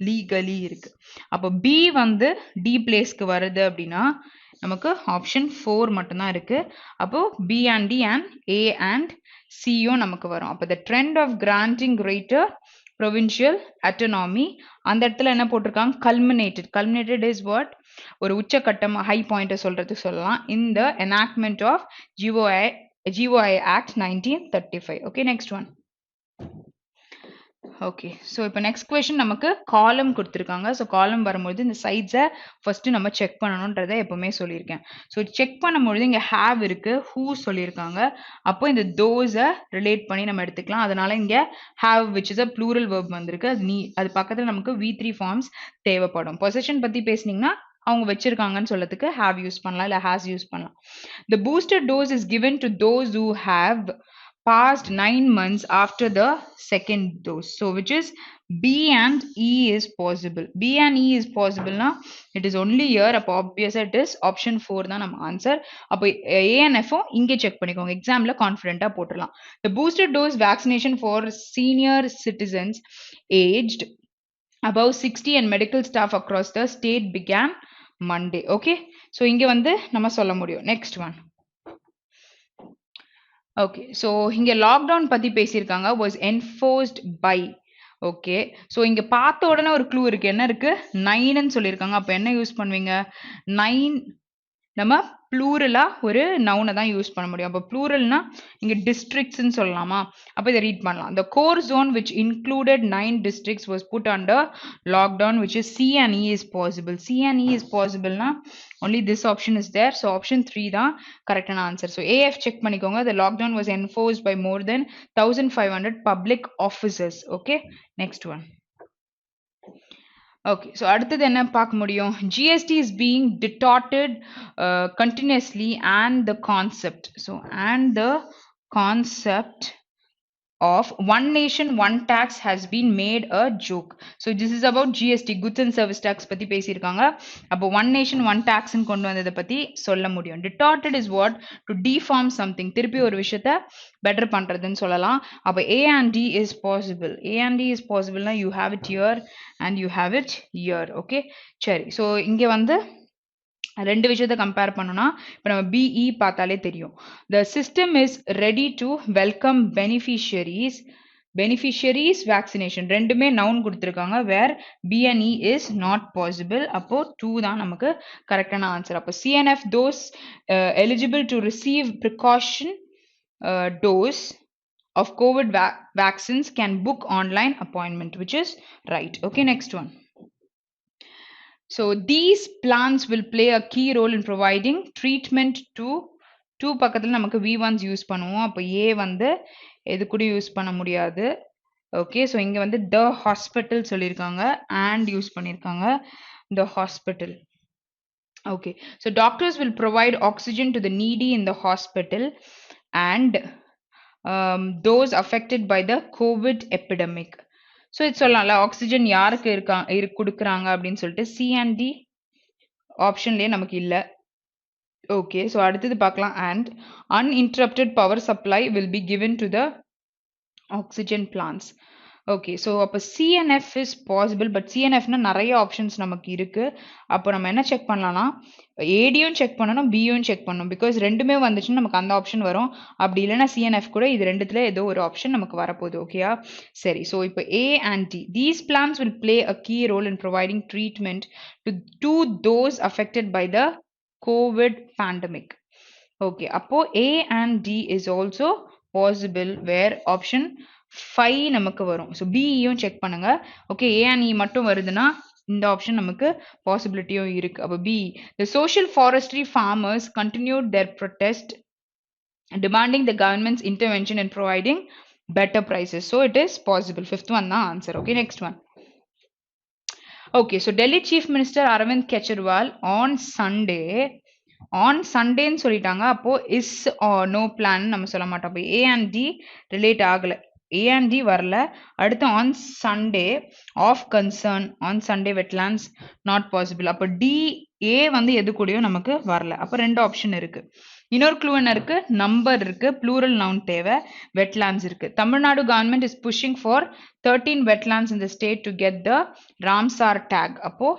லீகலி இருக்கு. அப்போ B வந்து D பிளேஸ்க்கு வருது அப்படின்னா நமக்கு ஆப்ஷன் 4 மட்டும்தான் இருக்கு. அப்போ B and D and A and C யும் நமக்கு வரும். அப்போ the trend of granting greater provincial autonomy, அந்த இடத்துல என்ன போட்டிருக்காங்க, culminated is what, ஒரு உச்சக்கட்டம், ஹை பாயிண்ட் சொல்றதுக்கு சொல்லலாம். in the enactment of GOI Act 1935. okay, next one. Okay, so இப்போ நெக்ஸ்ட் கொஸ்டின் நமக்கு காலம் கொடுத்துருக்காங்க. ஸோ காலம் வரும்போது இந்த சைட்ஸை ஃபஸ்ட்டு நம்ம செக் பண்ணணுன்றதை எப்போவுமே சொல்லியிருக்கேன். ஸோ செக் பண்ணும்பொழுது இங்கே ஹேவ் இருக்குது, ஹூ சொல்லியிருக்காங்க. அப்போ இந்த தோஸை ரிலேட் பண்ணி நம்ம எடுத்துக்கலாம். அதனால இங்கே have which is a plural verb வந்திருக்கு. அது பக்கத்தில் நமக்கு V3 ஃபார்ம்ஸ் தேவைப்படும். பொசிஷன் பற்றி பேசுனீங்கன்னா அவங்க வச்சிருக்காங்கன்னு சொல்லதுக்கு ஹேவ் யூஸ் பண்ணலாம், இல்லை ஹேஸ் யூஸ் பண்ணலாம். The booster dose is given to those who have passed 9 months after the second dose. So which is B and E is possible. B and E is possible now. It is only here. அப்போ obvious it is option 4 தான் நம்ம answer. அப்போ A and F இங்கே check பண்ணிக்கோங்க, எக்ஸாம்ல கான்ஃபிடென்ட்டா போட்டுடலாம். The booster dose vaccination for senior citizens aged above 60 and medical staff across the state began Monday. Okay, so இங்கே வந்து நம்ம சொல்ல முடியும். Next one. ஓகே, ஸோ இங்கே லாக்டவுன் பற்றி பேசியிருக்காங்க, was enforced by. Okay, so இங்கே பார்த்த உடனே ஒரு க்ளூ இருக்குது, என்ன இருக்குது, 9ன்னு சொல்லியிருக்காங்க. அப்போ என்ன யூஸ் பண்ணுவீங்க, 9 நம்ம ப்ளூரலாக ஒரு நவுனை தான் யூஸ் பண்ண முடியும். அப்போ ப்ளூரல்னா இங்கே டிஸ்ட்ரிக்ட்ஸ்ன்னு சொல்லலாமா, அப்போ இதை ரீட் பண்ணலாம். The core zone which included 9 districts was put under lockdown, which is C and E is possible. C and E is possible na only this option is there. So option 3 தான் கரெக்டான answer. So AF check பண்ணிக்கோங்க. The lockdown was enforced by more than 1500 public officers. Okay, next one. Okay, so அடுத்தது என்ன பார்க்க முடியும், GST is being distorted continuously and the concept. So and the concept of one nation one tax has been made a joke. So this is about GST, goods and service tax பத்தி பேசியிருக்காங்க. அப்போ one nation one tax ன்னு கொண்டு வந்ததை பத்தி சொல்ல முடியும். Distorted is what, to deform something, திருப்பி ஒரு விஷயத்தை better பண்றதுன்னு சொல்லலாம். அப்போ A and D is possible. A and D is possible னா you have it here and you have it here. Okay, சரி. ஸோ இங்கே வந்து ரெண்டு விஷயத்தை கம்பேர் பண்ணோம்னா இப்போ நம்ம BE பார்த்தாலே தெரியும். The system is ready to welcome beneficiaries vaccination. ரெண்டுமே நவுன் கொடுத்துருக்காங்க. வேர் B and E is not possible. அப்போ 2 தான் நமக்கு கரெக்டான ஆன்சர். அப்போ CNF those eligible to receive precaution dose of COVID vaccines can book online appointment, which is right. Okay, next one. So these plants will play a key role in providing treatment to 2 பக்கத்துல நமக்கு V1s use பண்ணுவோம். அப்போ A வந்து எது கூட use பண்ண முடியாது. Okay, so இங்கே வந்து the hospital சொல்லியிருக்காங்க and யூஸ் பண்ணியிருக்காங்க, the hospital. Okay, so doctors will provide oxygen to the needy in the hospital and those affected by the COVID epidemic. So இது சொல்லலாம்ல ஆக்சிஜன் யாருக்கு கொடுக்குறாங்க அப்படின்னு சொல்லிட்டு சி அண்ட் டி ஆப்ஷன்லயே நமக்கு இல்ல. ஓகே, ஸோ அடுத்தது பார்க்கலாம். And uninterrupted power supply will be given to the oxygen plants. Okay, so அப்போ சிஎன்எஃப் இஸ் பாசிபிள். பட் சிஎன்எஃப்னா நிறைய ஆப்ஷன்ஸ் நமக்கு இருக்கு. அப்போ நம்ம என்ன செக் பண்ணலாம்னா ஏடியும் செக் பண்ணணும், பியும் செக் பண்ணணும். பிகாஸ் ரெண்டுமே வந்துச்சுன்னா நமக்கு அந்த ஆப்ஷன் வரும். அப்படி இல்லைன்னா சிஎன்எஃப் கூட இது ரெண்டுத்துல ஏதோ ஒரு ஆப்ஷன் நமக்கு வரப்போகுது. ஓகேயா, சரி. ஸோ இப்போ A and D, these plans will play a key role in providing treatment to those affected by the COVID pandemic. Okay, அப்போ A and D is also possible where option 5 நமக்கு வரும். So B யும் check பண்ணுங்க. Okay, A and E மட்டும் வருதுன்னா இந்த option நமக்கு பாசிபிலிட்டியும் இருக்கு. அப்போ B, the social forestry farmers continued their protest demanding the government's intervention in providing better prices. So it is possible. Fifth one தான் answer. Okay, next one. Okay, so Delhi Chief Minister Arvind Kejriwal on சண்டேன்னு சொல்லிட்டாங்க. அப்போ is no plan நம்ம சொல்ல மாட்டோம். அப்போ ஏ and D relate ஆகல, ஏ and D வரல. அடுத்து on Sunday of concern, on Sunday wetlands not possible. அப்போ டி ஏ வந்து எது கூடயும் நமக்கு வரல. அப்போ ரெண்டு ஆப்ஷன் இருக்கு. இன்னொரு க்ளூ என்ன இருக்கு, நம்பர் இருக்கு, ப்ளூரல் நவுன் தேவை, வெட்லாண்ட்ஸ் இருக்கு. Tamil Nadu government is pushing for 13 wetlands in the state to get the Ramsar tag. அப்போ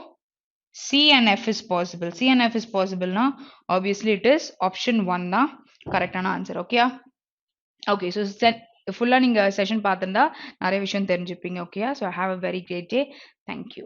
C and F is possible. C and F is possible now. Obviously it is option 1 தான் கரெக்டான answer. ஓகேயா, okay. So ஃபுல்லாக நீங்கள் session பார்த்துருந்தா நிறைய விஷயம் தெரிஞ்சுப்பீங்க. ஓகேயா, so have a very great day. Thank you.